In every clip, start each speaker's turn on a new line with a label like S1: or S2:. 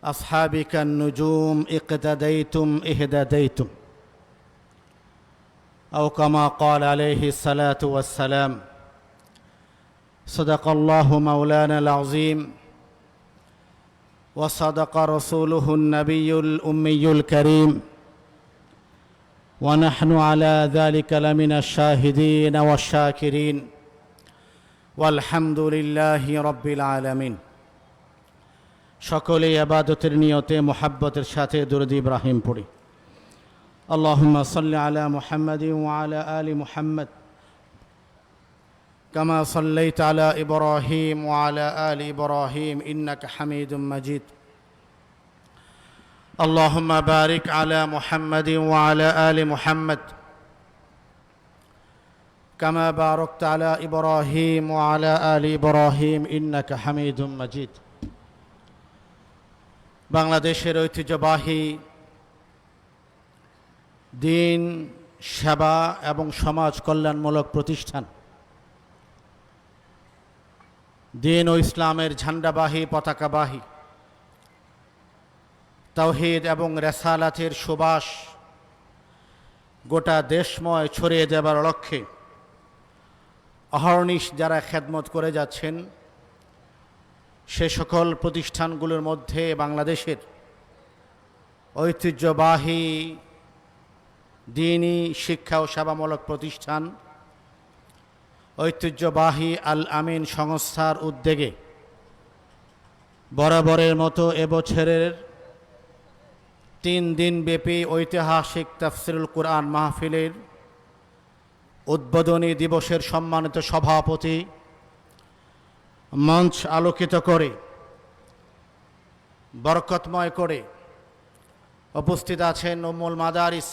S1: أصحاب كالنجوم اقتديتم اهتديتم أو كما قال عليه الصلاة والسلام صدق الله مولانا العظيم وصدق رسوله النبي الأمي الكريم ونحن على ذلك لمن الشاهدين والشاكرين والحمد لله رب العالمين সকলে ইবাদতের নিয়তে মুহাব্বতের সাথে দুরূদ ইব্রাহিম পড়ি। আল্লাহুম্মা সাল্লি আলা মুহাম্মাদিন ওয়া আলা আলি মুহাম্মাদ কামা সাল্লাইতা আলা ইব্রাহিম ওয়া আলা আলি ইব্রাহিম ইন্নাকা হামিদুম মাজিদ। আল্লাহুম্মা বারিক আলা মুহাম্মাদিন ওয়া আলা আলি মুহাম্মাদ কামা বারাকতা আলা ইব্রাহিম ওয়া আলা আলি ইব্রাহিম ইন্নাকা হামিদুম মাজিদ। বাংলাদেশের ঐতিহ্যবাহী দিন সেবা এবং সমাজ কল্যাণমূলক প্রতিষ্ঠান দিন ও ইসলামের ঝান্ডাবাহী পতাকাবাহী তাওহীদ এবং রেসালাতের সুবাস গোটা দেশময় ছড়িয়ে দেবার লক্ষ্যে অহর্নিশ যারা খেদমত করে যাচ্ছেন সে সকল প্রতিষ্ঠানগুলোর মধ্যে বাংলাদেশের ঐতিহ্যবাহী দ্বীনি শিক্ষা ও সেবামূলক প্রতিষ্ঠান ঐতিহ্যবাহী আল আমিন সংস্থার উদ্যোগে বরাবরের মতো এবছরের 3 দিনব্যাপী ঐতিহাসিক তাফসিরুল কুরআন মাহফিলের উদ্বোধনী দিবসের সম্মানিত সভাপতি মঞ্চ আলোকিত করে বরকতময় করে উপস্থিত আছেন উম্মুল মাদারিস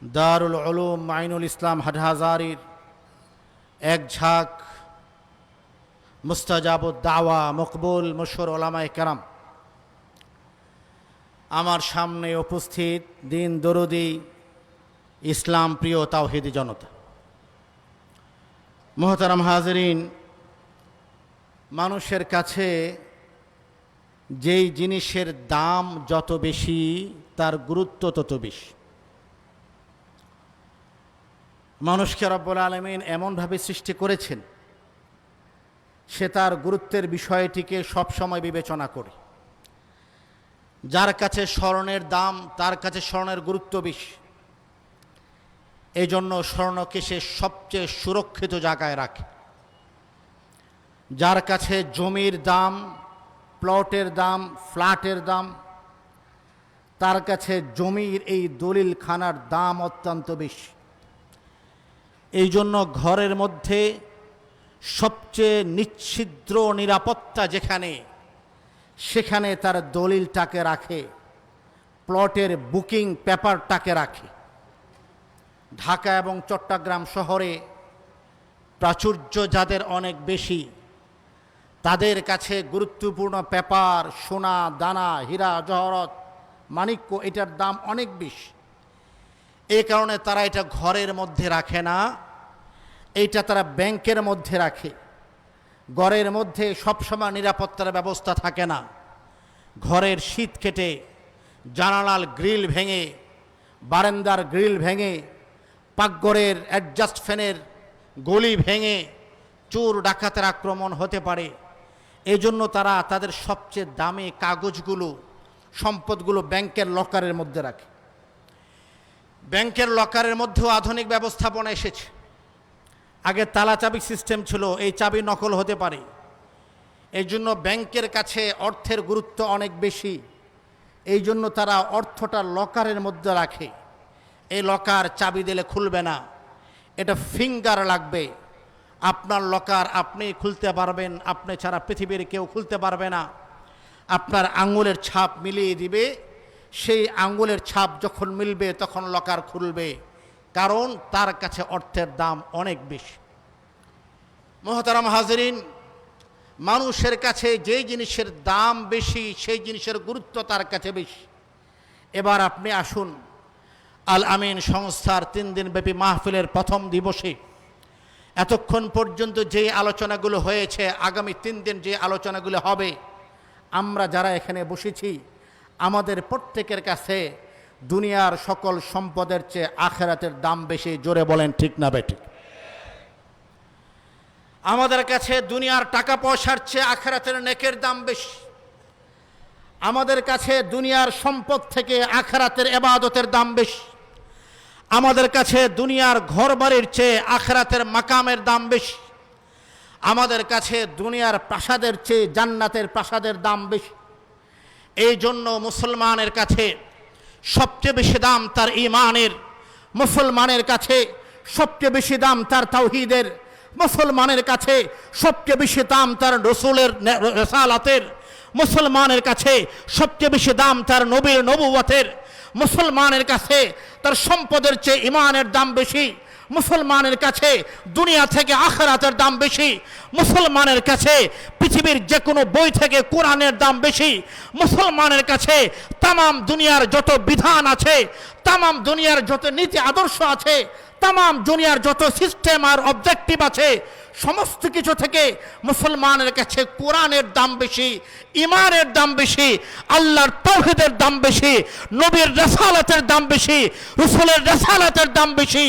S1: দারুল উলুম মাইনুল ইসলাম হাটহাজারীর এক ঝাঁক মুস্তাজাবুদ দাওয়া মকবুল মশহুর উলামায়ে কেরাম, আমার সামনে উপস্থিত দিন দরুদি ইসলাম প্রিয় তাওহীদি জনতা, মুহতারাম হাজিরিন, মানুষের কাছে যেই জিনিসের দাম যত বেশি তার গুরুত্ব তত বেশি। মানুষকে রব্বুল আলামিন এমনভাবে সৃষ্টি করেছেন সে তার গুরুত্বের বিষয়টিকে সবসময় বিবেচনা করে। যার কাছে স্বর্ণের দাম তার কাছে স্বর্ণের গুরুত্ব বেশি, এই জন্য স্বর্ণকে সে সবচেয়ে সুরক্ষিত জায়গায় রাখে। যার কাছে জমির দাম, প্লটের দাম, ফ্ল্যাটের দাম, তার কাছে জমির এই দলিল খানার দাম অত্যন্ত বেশি। এই জন্য ঘরের মধ্যে সবচেয়ে নিশ্ছিদ্র নিরাপত্তা যেখানে, সেখানে তার দলিলটাকে রাখে, প্লটের বুকিং পেপারটাকে রাখে। ঢাকা এবং চট্টগ্রাম শহরে প্রাচুর্য যাদের অনেক বেশি, তাদের কাছে গুরুত্বপূর্ণ পেপার, সোনা দানা, হীরা জহরত, মাণিক্য, এটার দাম অনেক বেশি। এই কারণে তারা এটা ঘরের মধ্যে রাখে না, এইটা তারা ব্যাংকের মধ্যে রাখে। ঘরের মধ্যে সবসময় নিরাপত্তার ব্যবস্থা থাকে না। ঘরের শীত কেটে, জানালার গ্রিল ভেঙে, বারান্দার গ্রিল ভেঙে, পাকঘরের অ্যাডজাস্ট ফ্যানের গলি ভেঙে চোর ডাকাতের আক্রমণ হতে পারে। এই জন্য তারা তাদের সবচেয়ে দামি কাগজগুলো, সম্পদগুলো ব্যাংকের লকারের মধ্যে রাখে। ব্যাংকের লকারের মধ্যেও আধুনিক ব্যবস্থাপনা এসেছে। আগে তালা চাবি সিস্টেম ছিল, এই চাবি নকল হতে পারে। এই জন্য ব্যাংকের কাছে অর্থের গুরুত্ব অনেক বেশি। এই জন্য তারা অর্থটা লকারের মধ্যে রাখে। এই লকার চাবি দিলে খুলবে না, এটা ফিঙ্গার লাগবে। আপনার লকার আপনি খুলতে পারবেন, আপনি ছাড়া পৃথিবীর কেউ খুলতে পারবে না। আপনার আঙুলের ছাপ মিলিয়ে দিবে, সেই আঙুলের ছাপ যখন মিলবে তখন লকার খুলবে, কারণ তার কাছে অর্থের দাম অনেক বেশি। মুহতারাম হাজিরিন, মানুষের কাছে যেই জিনিসের দাম বেশি সেই জিনিসের গুরুত্ব তার কাছে বেশি। এবার আপনি আসুন আল আমিন সংস্থার 3 দিনব্যাপী মাহফিলের প্রথম দিবসে এতক্ষণ পর্যন্ত যে আলোচনাগুলো হয়েছে, আগামী 3 দিন যে আলোচনাগুলো হবে, আমরা যারা এখানে বসেছি আমাদের প্রত্যেকের কাছে দুনিয়ার সকল সম্পদের চেয়ে আখিরাতের দাম বেশি। জোরে বলেন ঠিক না বেঠিক? আমাদের কাছে দুনিয়ার টাকা পয়সার চেয়ে আখিরাতের নেকের দাম বেশি। আমাদের কাছে দুনিয়ার সম্পদ থেকে আখিরাতের ইবাদতের দাম বেশি। আমাদের কাছে দুনিয়ার ঘরবাড়ির চেয়ে আখিরাতের মাকামের দাম বেশি। আমাদের কাছে দুনিয়ার প্রাসাদের চেয়ে জান্নাতের প্রাসাদের দাম বেশি। এই জন্য মুসলমানের কাছে সবচেয়ে বেশি দাম তার ঈমানের, মুসলমানের কাছে সবচেয়ে বেশি দাম তার তাওহীদের, মুসলমানের কাছে সবচেয়ে বেশি দাম তার রসুলের রিসালাতের, মুসলমানের কাছে সবচেয়ে বেশি দাম তার নবীর নবুয়তের, মুসলমানের কাছে তার সম্পদের চেয়ে ঈমানের দাম বেশি, মুসলমানের কাছে দুনিয়া থেকে আখিরাতের দাম বেশি, মুসলমানের কাছে পৃথিবীর যে কোনো বই থেকে কোরআনের দাম বেশি, মুসলমানের কাছে তামাম দুনিয়ার যত বিধান আছে, তামাম দুনিয়ার যত নীতি আদর্শ আছে, তামাম দুনিয়ার যত সিস্টেম আর অবজেক্টিভ আছে, সমস্ত কিছু থেকে মুসলমানের কাছে কোরআনের দাম বেশি, ঈমানের দাম বেশি, আল্লাহর তাওহীদের দাম বেশি, নবীর রিসালাতের দাম বেশি, রাসূলের রিসালাতের দাম বেশি,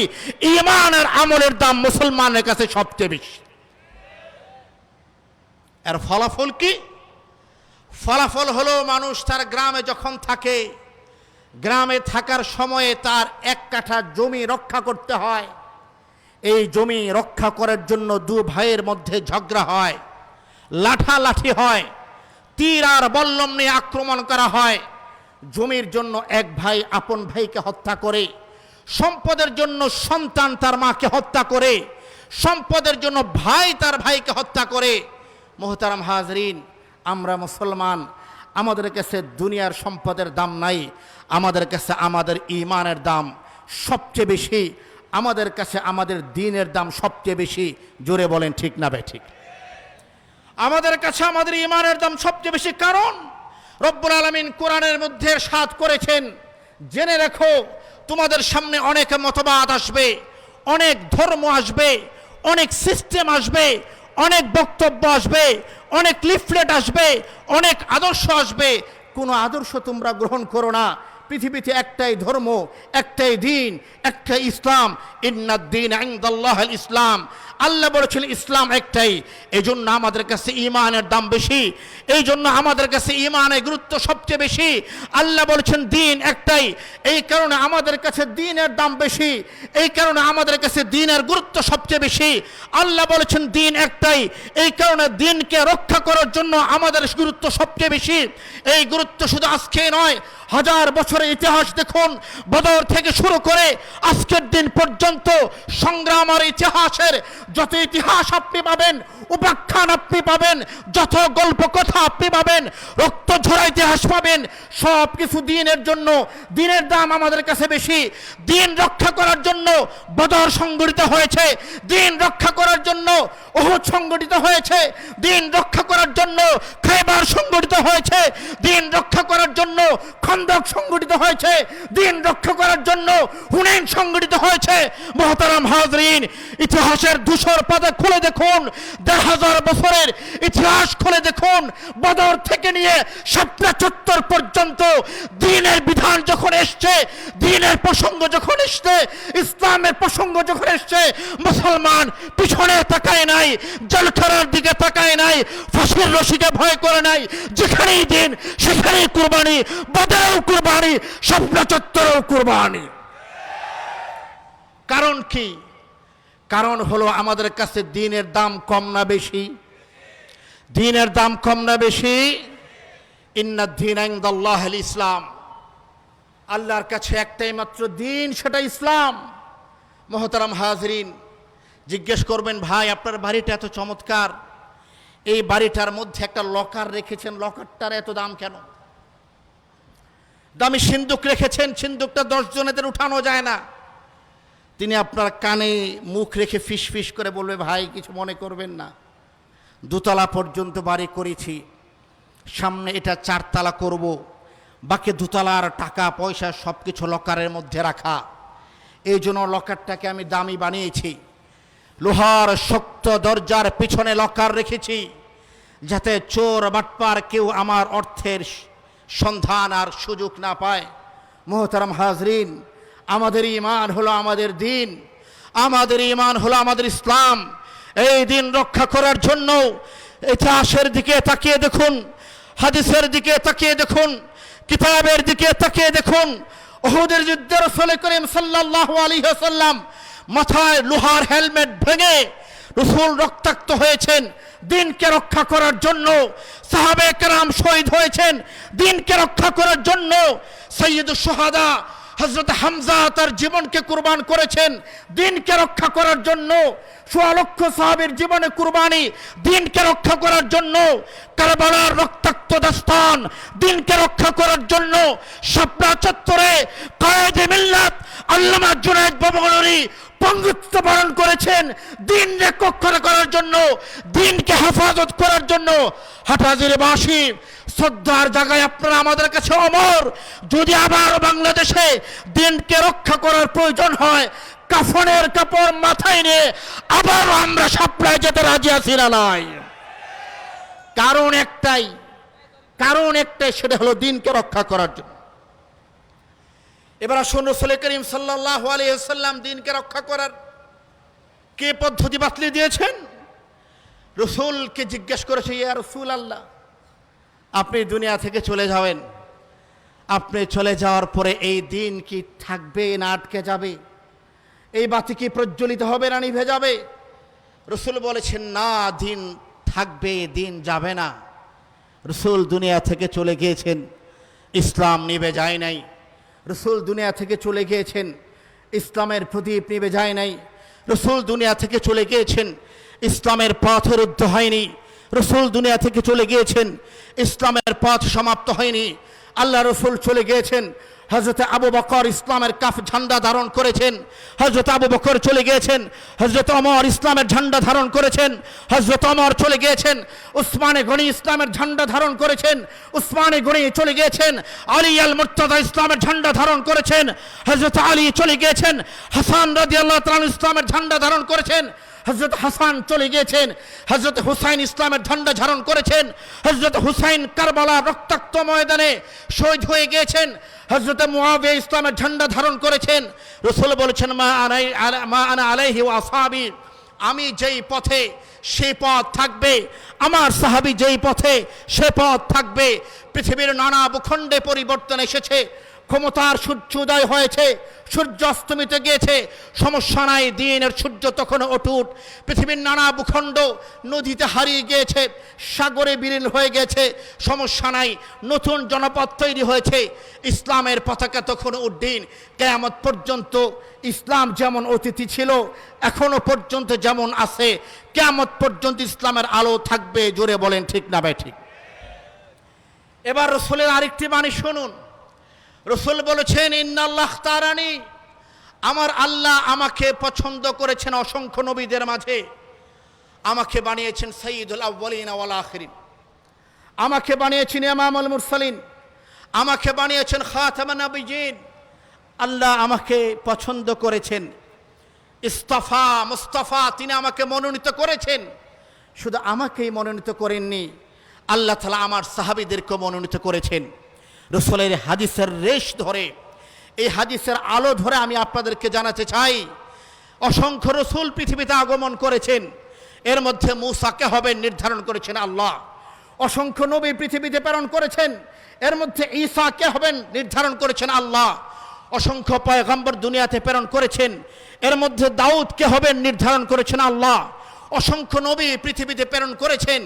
S1: ঈমানের আমলের দাম মুসলমানের কাছে সবচেয়ে বেশি। এর ফলাফল কি? ফলাফল হলো মানুষ তার গ্রামে যখন থাকে, গ্রামে থাকার সময়ে তার এক কাঠা জমি রক্ষা করতে হয়। এই জমি রক্ষা করার জন্য দু ভাইয়ের মধ্যে ঝগড়া হয়, লাঠালাঠি হয়, তীর আর বল্লম নিয়ে আক্রমণ করা হয়। জমির জন্য এক ভাই আপন ভাইকে হত্যা করে, সম্পদের জন্য সন্তান তার মাকে হত্যা করে, সম্পদের জন্য ভাই তার ভাইকে হত্যা করে। মোহতারাম হাজরিন, আমরা মুসলমান, আমাদের কাছে দুনিয়ার সম্পদের দাম নাই, আমাদের কাছে আমাদের ঈমানের দাম সবচেয়ে বেশি, আমাদের কাছে আমাদের দ্বীনের দাম সবচেয়ে বেশি। জোরে বলেন ঠিক না বেঠিক? আমাদের কাছে আমাদের ঈমানের দাম সবচেয়ে বেশি। কারণ রব্বুল আলামিন কোরআনের মধ্যে ইরশাদ করেছেন, জেনে রেখো তোমাদের সামনে অনেক মতবাদ আসবে, অনেক ধর্ম আসবে, অনেক সিস্টেম আসবে, অনেক বক্তব্য আসবে, অনেক লিফলেট আসবে, অনেক আদর্শ আসবে। কোনো আদর্শ তোমরা গ্রহণ করো না। পৃথিবীতে একটাই ধর্ম, একটাই দিন, একটাই ইসলাম। ইন্নাদ-দীন ইনদাল্লাহিল ইসলাম। আল্লাহ বলেছেন ইসলাম একটাই। এই জন্য আমাদের কাছে ঈমানের দাম বেশি, এই জন্য আমাদের কাছে ঈমানের গুরুত্ব সবচেয়ে বেশি। আল্লাহ বলেছেন দিন একটাই, এই কারণে আমাদের কাছে দ্বীনের দাম বেশি, এই কারণে আমাদের কাছে দ্বীনের গুরুত্ব সবচেয়ে বেশি। আল্লাহ বলেছেন দিন একটাই, এই কারণে দ্বীনকে রক্ষা করার জন্য আমাদের গুরুত্ব সবচেয়ে বেশি। এই গুরুত্ব শুধু আজকে নয়, হাজার বছরের ইতিহাস দেখুন, বদর থেকে শুরু করে আজকের দিন পর্যন্ত সংগ্রাম আর ইতিহাসের যত ইতিহাস আপনি পাবেন, উপাখ্যান আপনি পাবেন, যত গল্প কথা আপনি পাবেন, রক্ত ঝরা ইতিহাস পাবেন, সব কিছু দ্বীনের জন্য। দ্বীনের দাম আমাদের কাছে বেশি। দ্বীন রক্ষা করার জন্য বদর সংগঠিত হয়েছে, দ্বীন রক্ষা করার জন্য উহুদ সংগঠিত হয়েছে, দ্বীন রক্ষা করার জন্য খায়বার সংগঠিত হয়েছে, দ্বীন রক্ষা করার জন্য খন্দক সংগঠিত হয়েছে, দ্বীন রক্ষা করার জন্য হুনাইন সংগঠিত হয়েছে। মুহতারাম হাজরিন, ইতিহাসের ধূসর পাতা খুলে দেখুন, ১,৫০০ বছরের ইতিহাস খুলে দেখুন, বদর থেকে নিয়ে শাপলা চত্বর পর্যন্ত দ্বীনের বিধান যখন এসছে, দ্বীনের প্রসঙ্গ যখন এসছে, ইসলামের প্রসঙ্গ যখন এসছে, মুসলমান পিছনে তাকায় নাই, জলখানার দিকে তাকায় নাই, ফাঁসির রশিকে ভয় করে নাই। যেখানেই দিন সেখানেই কুরবানি, বদরেও কুরবানি, শাপলা চত্বরেও কুরবানি। কারণ কি? কারণ হলো আমাদের কাছে দ্বীনের দাম কম না বেশি? দ্বীনের দাম কম না বেশি? ইন্নাদ-দীন ইনদাল্লাহিল ইসলাম। আল্লাহর কাছে একটাই মাত্র দ্বীন, সেটা ইসলাম। মুহতারাম হাজরিন, জিজ্ঞেস করবেন, ভাই আপনার বাড়িটা এত চমৎকার, এই বাড়িটার মধ্যে একটা লকার রেখেছেন, লকারটার এত দাম কেন? দামি সিন্দুক রেখেছেন, সিন্দুকটা 10 জনেদের উঠানো যায় না। তিনি আপনার কানে মুখ রেখে ফিস ফিস করে বলবে, ভাই কিছু মনে করবেন না, 2 তলা পর্যন্ত বাড়ি করেছি, সামনে এটা 4 তলা করব, বাকি 2 তলার টাকা পয়সা সব কিছু লকারের মধ্যে রাখা। এই জন্য লকারটাকে আমি দামি বানিয়েছি, লোহার শক্ত দরজার পিছনে লকার রেখেছি, যাতে চোর বাটপার কেউ আমার অর্থের সন্ধান আর সুযোগ না পায়। মোহতারাম হাজরিন, আমাদের ঈমান হলো আমাদের দিন, আমাদের ঈমান হলো আমাদের ইসলাম। এই দিন রক্ষা করার জন্য ইতিহাসের দিকে তাকিয়ে দেখুন, হাদিসের দিকে তাকিয়ে দেখুন, কিতাবের দিকে তাকিয়ে দেখুন। উহুদের যুদ্ধে রাসূল করিম সাল্লাল্লাহু আলাইহি ওয়াসাল্লাম মাথায় লোহার হেলমেট ভেঙে রাসূল রক্তাক্ত হয়েছেন দিনকে রক্ষা করার জন্য। সাহাবে কেরাম শহীদ হয়েছেন দিনকে রক্ষা করার জন্য। সাইয়্যিদুশ শুহাদা হযরত হামজা তার জীবনকে কুরবান করেছেন দিনকে রক্ষা করার জন্য। ১৬ লক্ষ সাহাবীর জীবনে কুরবানি দিনকে রক্ষা করার জন্য। কারবালার রক্তাক্ত দাস্তান দিনকে রক্ষা করার জন্য। শাপলা চত্বরে কায়েদে মিল্লাত আল্লামা জুনায়েদ বাবুগলুরি পঙ্গুত্ব বরণ করেছেন দিন রক্ষা করার জন্য, দিনকে হেফাজত করার জন্য। হাটহাজারীবাসী, শ্রদ্ধার জায়গায় আপনারা আমাদের কাছে অমর। যদি আবার বাংলাদেশে দিনকে রক্ষা করার প্রয়োজন হয়, কাফনের কাপড় মাথায় নিয়ে আবারও আমরা সাপ্লায় যেতে রাজি আছি না নাই? কারণ একটাই, সেটা হলো দিনকে রক্ষা করার জন্য। এবার আসুন, রাসূল করিম সাল্লাল্লাহু আলাইহি ওয়াসাল্লাম দিনকে রক্ষা করার কে পদ্ধতি বাতলে দিয়েছেন। রাসূলকে জিজ্ঞেস করেছে, ইয়া রাসূলুল্লাহ, আপনি দুনিয়া থেকে চলে যাবেন, আপনি চলে যাওয়ার পরে এই দিন কি থাকবে না আটকে যাবে? এই বাতি কি প্রজ্বলিত হবে না নিভে যাবে? রাসূল বলেছেন, না, দিন থাকবে, দিন যাবে না। রাসূল দুনিয়া থেকে চলে গিয়েছেন, ইসলাম নিভে যায় নাই। রাসূল দুনিয়া থেকে চলে গিয়েছেন, ইসলামের প্রদীপ নিভে যায় নাই। রাসূল দুনিয়া থেকে চলে গিয়েছেন, ইসলামের পথ রুদ্ধ হয়নি। রাসূল দুনিয়া থেকে চলে গিয়েছেন, ইসলামের পথ সমাপ্ত হয়নি। আল্লাহ রাসূল চলে গিয়েছেন, হযরত আবু বকর ইসলামের কাফ ঝান্ডা ধারণ করেছেন। হযরত আবু বকর চলে গিয়েছেন, হযরত ওমর ইসলামের ঝান্ডা ধারণ করেছেন। হযরত ওমর চলে গিয়েছেন, উসমানে গনি ইসলামের ঝান্ডা ধারণ করেছেন। উসমানে গনি চলে গিয়েছেন, আলী আল মুর্তজা ইসলামের ঝান্ডা ধারণ করেছেন। হযরত আলী চলে গিয়েছেন, হাসান রাদিয়াল্লাহু তাআলা ইসলামের ঝান্ডা ধারণ করেছেন। হযরত হাসান চলে গিয়েছেন, হযরত হুসাইন ইসলামের ঝান্ডা ধারণ করেছেন। হযরত হুসাইন কারবালা রক্তাক্ত ময়দানে শহীদ হয়ে গিয়েছেন। হযরত মুআবিয়া ইসলামের ঝান্ডা ধারণ করেছেন। রাসূল বলেছেন, মা আনা আলাইহি ওয়া আসহাবি, আমি যেই পথে সেই পথ থাকবে, আমার সাহাবী যেই পথে সে পথ থাকবে। পৃথিবীর নানা ভূখণ্ডে পরিবর্তন এসেছে, ক্ষমতার সূর্যোদয় হয়েছে, সূর্য অস্তমিত গিয়েছে, সমস্যা নাই, দিনের সূর্য তখন অটুট। পৃথিবীর নানা ভূখণ্ড নদীতে হারিয়ে গিয়েছে, সাগরে বিলীন হয়ে গেছে, সমস্যা নাই, নতুন জনপদ তৈরি হয়েছে, ইসলামের পতাকা তখন উড্ডীন। কিয়ামত পর্যন্ত ইসলাম যেমন অতিথি ছিল, এখনো পর্যন্ত যেমন আছে, কিয়ামত পর্যন্ত ইসলামের আলো থাকবে। জোরে বলেন ঠিক না ভাই ঠিক? এবার রাসূলের আরেকটি বাণী শুনুন। রাসূল বলেছেন, ইন্নাল্লাহ তারানি, আমার আল্লাহ আমাকে পছন্দ করেছেন অসংখ্য নবীদের মাঝে। আমাকে বানিয়েছেন সাইয়্যিদুল আউয়ালিন ওয়াল আখিরিন, আমাকে বানিয়েছেন ইমামুল মুরসালিন, আমাকে বানিয়েছেন খাতামান নবিয়্যিন। আল্লাহ আমাকে পছন্দ করেছেন, ইস্তাফা মুস্তাফা, তিনি আমাকে মনোনীত করেছেন। শুধু আমাকেই মনোনীত করেননি, আল্লাহ তাআলা আমার সাহাবীদেরকে মনোনীত করেছেন। রাসূলের হাদিসের রেশ ধরে, এই হাদিসের আলো ধরে আমি আপনাদেরকে জানাতে চাই, অসংখ্য রাসূল পৃথিবীতে আগমন করেছেন। এর মধ্যে মূসাকে হবেন নির্ধারণ করেছেন আল্লাহ। অসংখ্য নবী পৃথিবীতে প্রেরণ করেছেন, এর মধ্যে ঈসাকে হবেন নির্ধারণ করেছেন আল্লাহ। অসংখ্য পয়গম্বর দুনিয়াতে প্রেরণ করেছেন, এর মধ্যে দাউদকে হবেন নির্ধারণ করেছেন আল্লাহ। অসংখ্য নবী পৃথিবীতে প্রেরণ করেছেন,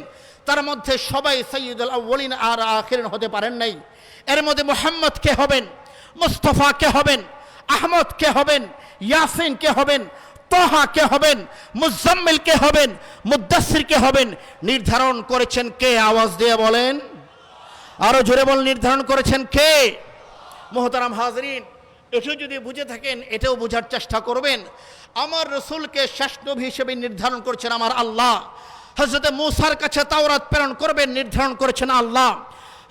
S1: তার মধ্যে সবাই সাইয়্যিদুল আউয়ালিন আর আখিরিন হতে পারেন নাই। এর মধ্যে মুহাম্মদ কে হবেন, মুস্তাফা কে হবেন, আহমদ কে হবেন, ইয়াসিন কে হবেন, তাহা কে হবেন, মুজাম্মিল কে হবেন, মুদ্দাসসির কে হবেন, নির্ধারণ করেছেন কে? আওয়াজ দিয়ে বলেন, আরো জোরে বলেন, নির্ধারণ করেছেন কে? মুহতারাম হাজরিন, এটা যদি বুঝে থাকেন এটাও বোঝার চেষ্টা করবেন। আমার রাসূলকে শেষ নবী হিসেবে নির্ধারণ করেছেন আমার আল্লাহ। হযরত মূসার কাছে তাওরাত প্রেরণ করবেন, নির্ধারণ করেছেন আল্লাহ।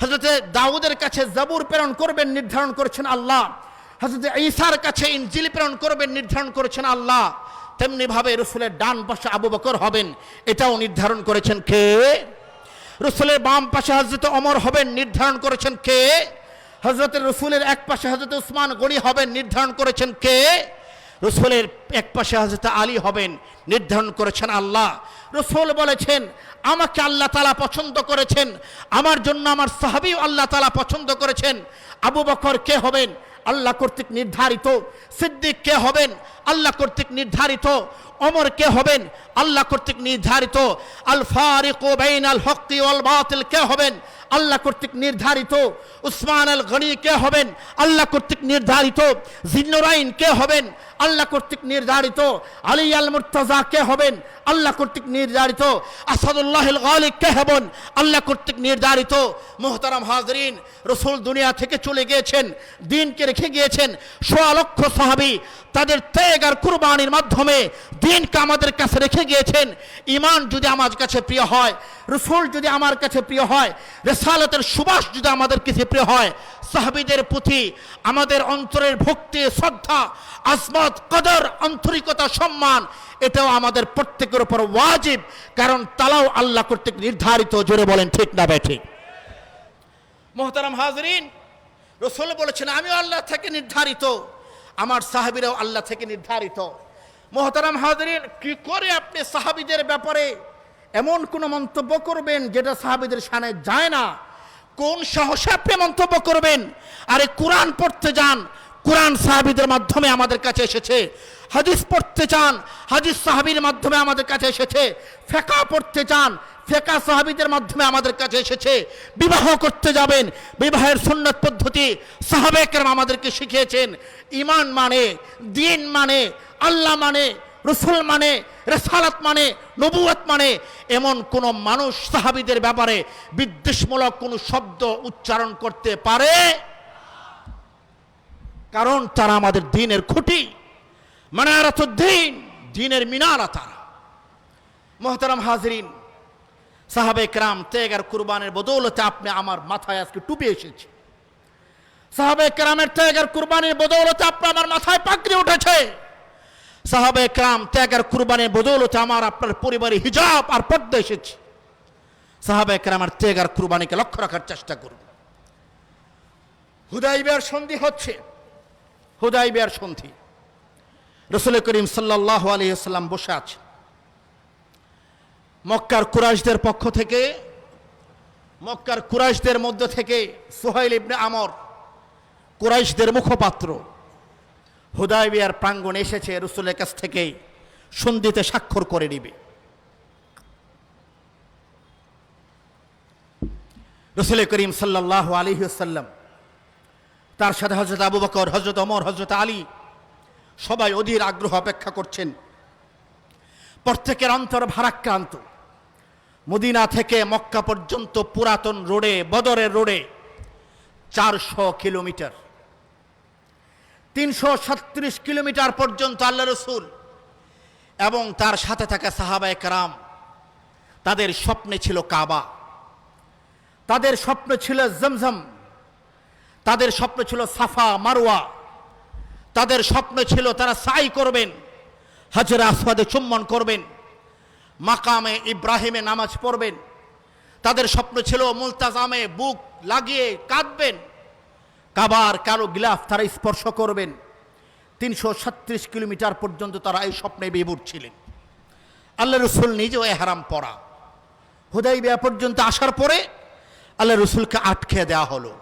S1: হযরত দাউদের কাছে জাবুর প্রেরণ করবেন, নির্ধারণ করেছেন আল্লাহ। হযরত ঈসার কাছে ইনজিল প্রেরণ করবেন, নির্ধারণ করেছেন আল্লাহ। তেমনি ভাবে রাসূলের ডান পাশে আবু বকর হবেন, এটাও নির্ধারণ করেছেন কে? রসুলের বাম পাশে হযরত ওমর হবেন নির্ধারণ করেছেন কে? হযরত রসুলের এক পাশে হযরত উসমান গনি হবেন নির্ধারণ করেছেন কে? রসুলের এক পাশে হযরত আলী হবেন নির্ধারণ করেছেন আল্লাহ। রসুল বলেছেন আমাকে আল্লাহ তাআলা পছন্দ করেছেন, আমার জন্য আমার সাহাবী আল্লাহ তাআলা পছন্দ করেছেন। আবু বকর কে হবেন? আল্লাহ কর্তৃক নির্ধারিত। সিদ্দিক কে হবেন? আল্লাহ কর্তৃক নির্ধারিত। ওমর কে হবেন? আল্লাহ কর্তৃক নির্ধারিত। আল ফারিকু বাইনাল হক্কি ওয়াল বাতিল কে হবেন? আল্লাহ কর্তৃক নির্ধারিত। উসমান আল গনি কে হবেন? আল্লাহ কর্তৃক নির্ধারিত। জিন্নুরাইন কে হবেন? আল্লাহ কর্তৃক নির্ধারিত। আলী আল মুর্তজা কে হবেন? আল্লাহ কর্তৃক নির্ধারিত। আসাদুল্লাহ আল গালিব কে হবেন? আল্লাহ কর্তৃক নির্ধারিত। মুহতারাম হাজরিন, রসুল দুনিয়া থেকে চলে গিয়েছেন, দিনকে রেখে গিয়েছেন। ১৬ লক্ষ সাহাবী তাদের ত্যাগ আর কুরবানির মাধ্যমে দিনকে আমাদের কাছে রেখে গিয়েছেন। ঈমান যদি আমার কাছে প্রিয় হয়, রসুল যদি আমার কাছে প্রিয় হয়, রিসালাতের সুবাস যদি আমাদের কাছে প্রিয় হয়, সাহাবীদের প্রতি আমাদের অন্তরের ভক্তি, শ্রদ্ধা, আজমত, কদর, আন্তরিকতা, সম্মান এটাও আমাদের প্রত্যেকের উপর ওয়াজিব, কারণ তারাও আল্লাহ কর্তৃক নির্ধারিত। জোরে বলেন ঠিক না বেঠিক? মুহতারাম হাজরিন, রসুল বলেছেন আমিও আল্লাহ থেকে নির্ধারিত, আমার সাহাবীরাও আল্লাহ থেকে নির্ধারিত। মুহতারাম হাজরিন, কি করে আপনি সাহাবীদের ব্যাপারে এমন কোন মন্তব্য করবেন যেটা সাহাবীদের শানে যায় না? কোন সাহসে আপনি মন্তব্য করবেন? আরে কোরআন পড়তে যান, কোরআন সাহাবীদের মাধ্যমে আমাদের কাছে এসেছে। হাদিস পড়তে চান, হাদিস সাহাবীর মাধ্যমে আমাদের কাছে এসেছে। ফিকহ পড়তে চান, ফিকহ সাহাবীদের মাধ্যমে আমাদের কাছে এসেছে। বিবাহ করতে যাবেন, বিবাহের সুন্নাত পদ্ধতি সাহাবায়ে কেরাম আমাদেরকে শিখিয়েছেন। ঈমান মানে, দ্বীন মানে, আল্লাহ মানে, রসুল মানে, রিসালাত মানে, নবুয়ত মানে এমন কোন মানুষ সাহাবীদের ব্যাপারে বিদ্বেষমূলক কোন শব্দ উচ্চারণ করতে পারে? কারণ তারা আমাদের দ্বীনের খুঁটি, মানারাতুদ্দীন, দ্বীনের মিনারা তারা। মুহতারাম হাজরিন, সাহাবায়ে কেরাম ত্যাগ আর কুরবানের বদৌলতে আপনি আমার মাথায় আজকে টুপি এসেছে। সাহাবায়ে কেরামের ত্যাগ আর কুরবানির বদৌলতে আপনার আমার মাথায় পাগড়ি উঠেছে। সাহাবায়ে কেরাম ত্যাগ আর কুরবানির বদৌলতে আমার আপনার পরিবারে হিজাব আর পর্দা এসেছে। সাহাবায়ে কেরামের ত্যাগ আর কুরবানিকে লক্ষ্য রাখার চেষ্টা করুন। হুদাইবিয়ার সন্ধি হচ্ছে, হুদাইবিয়ার সন্ধি। রাসূল করিম সাল্লাল্লাহু আলাইহি ওয়াসাল্লাম বসে আছেন। মক্কার কুরাইশদের পক্ষ থেকে, মক্কার কুরাইশদের মধ্য থেকে সুহাইল ইবনে আমর, কুরাইশদের মুখপাত্র, হুদাইবিয়ার প্রাঙ্গণে এসেছে রাসূলের কাছ থেকে সন্ধিতে স্বাক্ষর করে নিবে। রাসূল করিম সাল্লাল্লাহু আলাইহি ওয়াসাল্লাম, তার সাথে হযরত আবু বকর, হযরত ওমর, হযরত আলী সবাই অধীর আগ্রহ অপেক্ষা করছেন। প্রত্যেকের অন্তর ভারাক্রান্ত। মদিনা থেকে মক্কা পর্যন্ত পুরাতন রোডে, বদরের রোডে 400 কিলোমিটার, 336 কিলোমিটার পর্যন্ত আল্লাহ রসুল এবং তার সাথে থাকা সাহাবায়ে কেরাম, তাদের স্বপ্নে ছিল কাবা, তাদের স্বপ্ন ছিল জমজম, তাদের স্বপ্ন ছিল সাফা মারওয়া, তাদের স্বপ্ন ছিল তারা সাই করবেন, হাজরে আসওয়াদে চুম্বন করবেন, মাকামে ইব্রাহিমে নামাজ পড়বেন। তাদের স্বপ্ন ছিল মুলতাজামে বুক লাগিয়ে কাঁদবেন, কাবার কালো গিলাফ তারা স্পর্শ করবেন। 336 কিলোমিটার পর্যন্ত তারা এই স্বপ্নে বিভোর ছিলেন। আল্লাহ রসুল নিজেও এহরাম পরা। হুদাইবিয়া পর্যন্ত আসার পরে আল্লাহ রসুলকে আটকে দেওয়া হলো।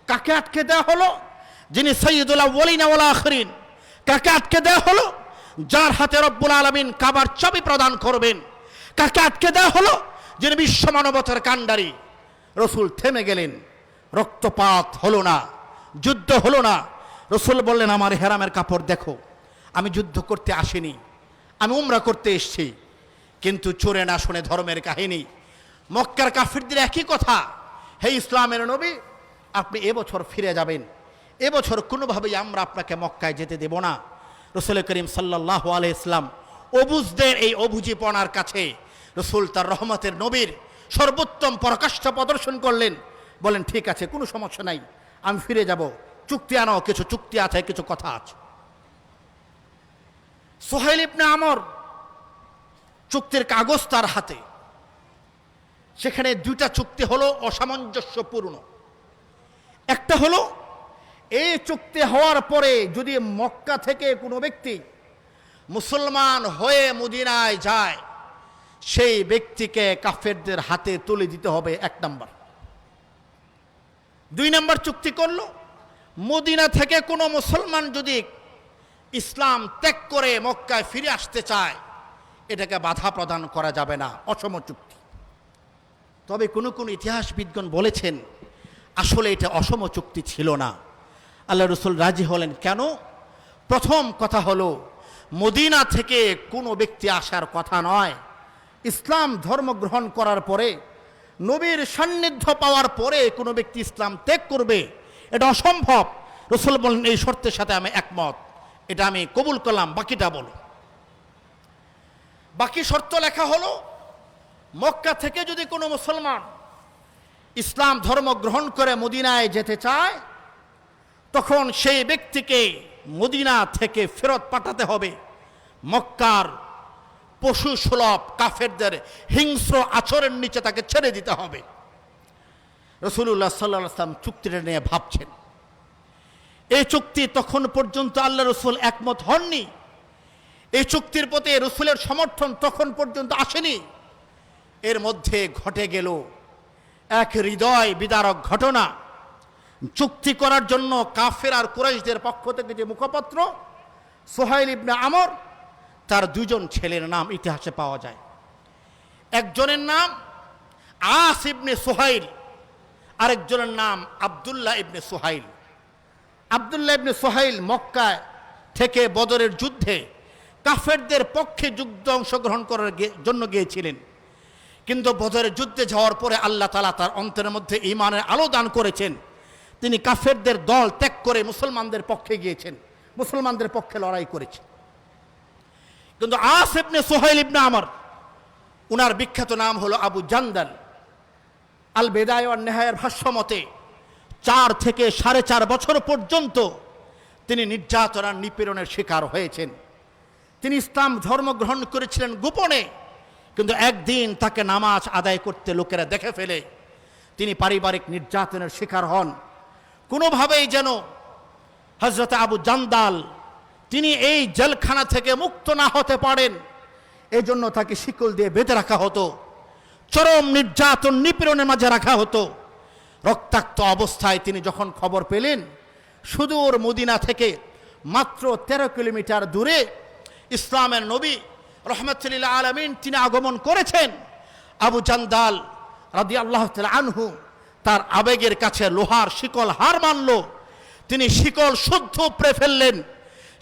S1: কাকে আটকে দেওয়া হলো? যিনি সাইয়্যিদুল আউওয়ালিন ওয়াল আখিরিন। কাকে আটকে দেওয়া হলো? যার হাতে রব্বুল আলামিন কাবার চাবি প্রদান করবেন। কাকে আটকে দেওয়া হলো? যিনি বিশ্ব মানবতার কাণ্ডারী। রসুল থেমে গেলেন, রক্তপাত হলো না, যুদ্ধ হলো না। রসুল বললেন আমার হেরামের কাপড় দেখো, আমি যুদ্ধ করতে আসিনি, আমি উমরা করতে এসেছি। কিন্তু চোরে না শুনে ধর্মের কাহিনী। মক্কার কাফিরদের একই কথা, হে ইসলামের নবী, আপনি এবছর ফিরে যাবেন, এবছর কোনোভাবেই আমরা আপনাকে মক্কায় যেতে দেব না। রাসূল করিম সাল্লাল্লাহু আলাইহি ওয়াসাল্লাম অবুজদের এই অবুঝিপনার কাছে রসুল তার রহমতের নবীর সর্বোত্তম পরাকাষ্ঠা প্রদর্শন করলেন। বলেন ঠিক আছে, কোনো সমস্যা নাই, আমি ফিরে যাব। চুক্তি আনো, কিছু চুক্তি আছে, কিছু কথা আছে। সুহাইল ইবনে আমর চুক্তির কাগজ তার হাতে। সেখানে দুইটা চুক্তি হলো অসামঞ্জস্যপূর্ণ। একটা হলো, এই চুক্তি হওয়ার পরে যদি মক্কা থেকে কোনো ব্যক্তি মুসলমান হয়ে মদিনায় যায়, সেই ব্যক্তিকে কাফেরদের হাতে তুলে দিতে হবে, 1 নম্বর। 2 নম্বর চুক্তি করলো, মদিনা থেকে কোনো মুসলমান যদি ইসলাম ত্যাগ করে মক্কায় ফিরে আসতে চায়, এটাকে বাধা প্রদান করা যাবে না, অসম চুক্তি। তবে কোনো ইতিহাসবিদগণ বলেছেন আসলে এটা অসম চুক্তি ছিল না। আল্লাহ রসুল রাজি হলেন কেন? প্রথম কথা হলো, মদিনা থেকে কোনো ব্যক্তি আসার কথা নয়। ইসলাম ধর্ম গ্রহণ করার পরে, নবীর সান্নিধ্য পাওয়ার পরে কোনো ব্যক্তি ইসলাম ত্যাগ করবে, এটা অসম্ভব। রসুল বলেন এই শর্তের সাথে আমি একমত, এটা আমি কবুল করলাম, বাকিটা বলো। বাকি শর্ত লেখা হলো, মক্কা থেকে যদি কোনো মুসলমান ইসলাম ধর্ম গ্রহণ করে মদিনায় যেতে চায়, তখন সেই ব্যক্তিকে মদিনা থেকে ফেরত পাঠাতে হবে। মক্কার পশু সুলভ কাফেরদের হিংস্র আচরণের নিচে তাকে ছেড়ে দিতে হবে। রাসূলুল্লাহ সাল্লাল্লাহু আলাইহি ওয়াসাল্লাম চুক্তিটা নিয়ে ভাবছেন। এই চুক্তি তখন পর্যন্ত আল্লাহ রসুল একমত হননি। এই চুক্তির প্রতি রসুলের সমর্থন তখন পর্যন্ত আসেনি। এর মধ্যে ঘটে গেল এক হৃদয় বিদারক ঘটনা। চুক্তি করার জন্য কাফের আর কুরাইশদের পক্ষ থেকে যে মুখপাত্র সুহাইল ইবনে আমর, তার 2জন ছেলের নাম ইতিহাসে পাওয়া যায়। একজনের নাম আস ইবনে সুহাইল, আরেকজনের নাম আব্দুল্লাহ ইবনে সুহাইল। আব্দুল্লাহ ইবনে সুহাইল মক্কায় থেকে বদরের যুদ্ধে কাফেরদের পক্ষে যুদ্ধে অংশগ্রহণ করার জন্য গিয়েছিলেন। কিন্তু বদরের যুদ্ধে যাওয়ার পরে আল্লাহ তাআলা তার অন্তরের মধ্যে ঈমানের আলো দান করেছেন। তিনি কাফেরদের দল ত্যাগ করে মুসলমানদের পক্ষে গিয়েছেন, মুসলমানদের পক্ষে লড়াই করেছেন। কিন্তু আস ইবনে সুহাইল ইবনে আমর, উনার বিখ্যাত নাম হলো আবু জান্দাল। আল বেদায়া ওয়ান নেহায়ার ভাষ্যমতে 4 থেকে 4.5 বছর পর্যন্ত তিনি নির্যাতন আর নিপীড়নের শিকার হয়েছেন। তিনি ইসলাম ধর্ম গ্রহণ করেছিলেন গোপনে, কিন্তু একদিন তাকে নামাজ আদায় করতে লোকেরা দেখে ফেলে। তিনি পারিবারিক নির্যাতনের শিকার হন। কোনোভাবেই যেন হযরত আবু জান্দাল তিনি এই জেলখানা থেকে মুক্ত না হতে পারেন, এই জন্য তাকে শিকল দিয়ে বেঁধে রাখা হতো, চরম নির্যাতন নিপীড়নের মাঝে রাখা হতো। রক্তাক্ত অবস্থায় তিনি যখন খবর পেলেন সুদূর মদিনা থেকে মাত্র 13 কিলোমিটার দূরে ইসলামের নবী রাহমাতুল লিল আলামিন তিনি আগমন করেছেন, আবু জান্দাল রাদিয়াল্লাহু তাআলা আনহু তার আবেগের কাছে লোহার শিকল হার মানল। তিনি শিকল শুদ্ধ উপড়ে ফেললেন,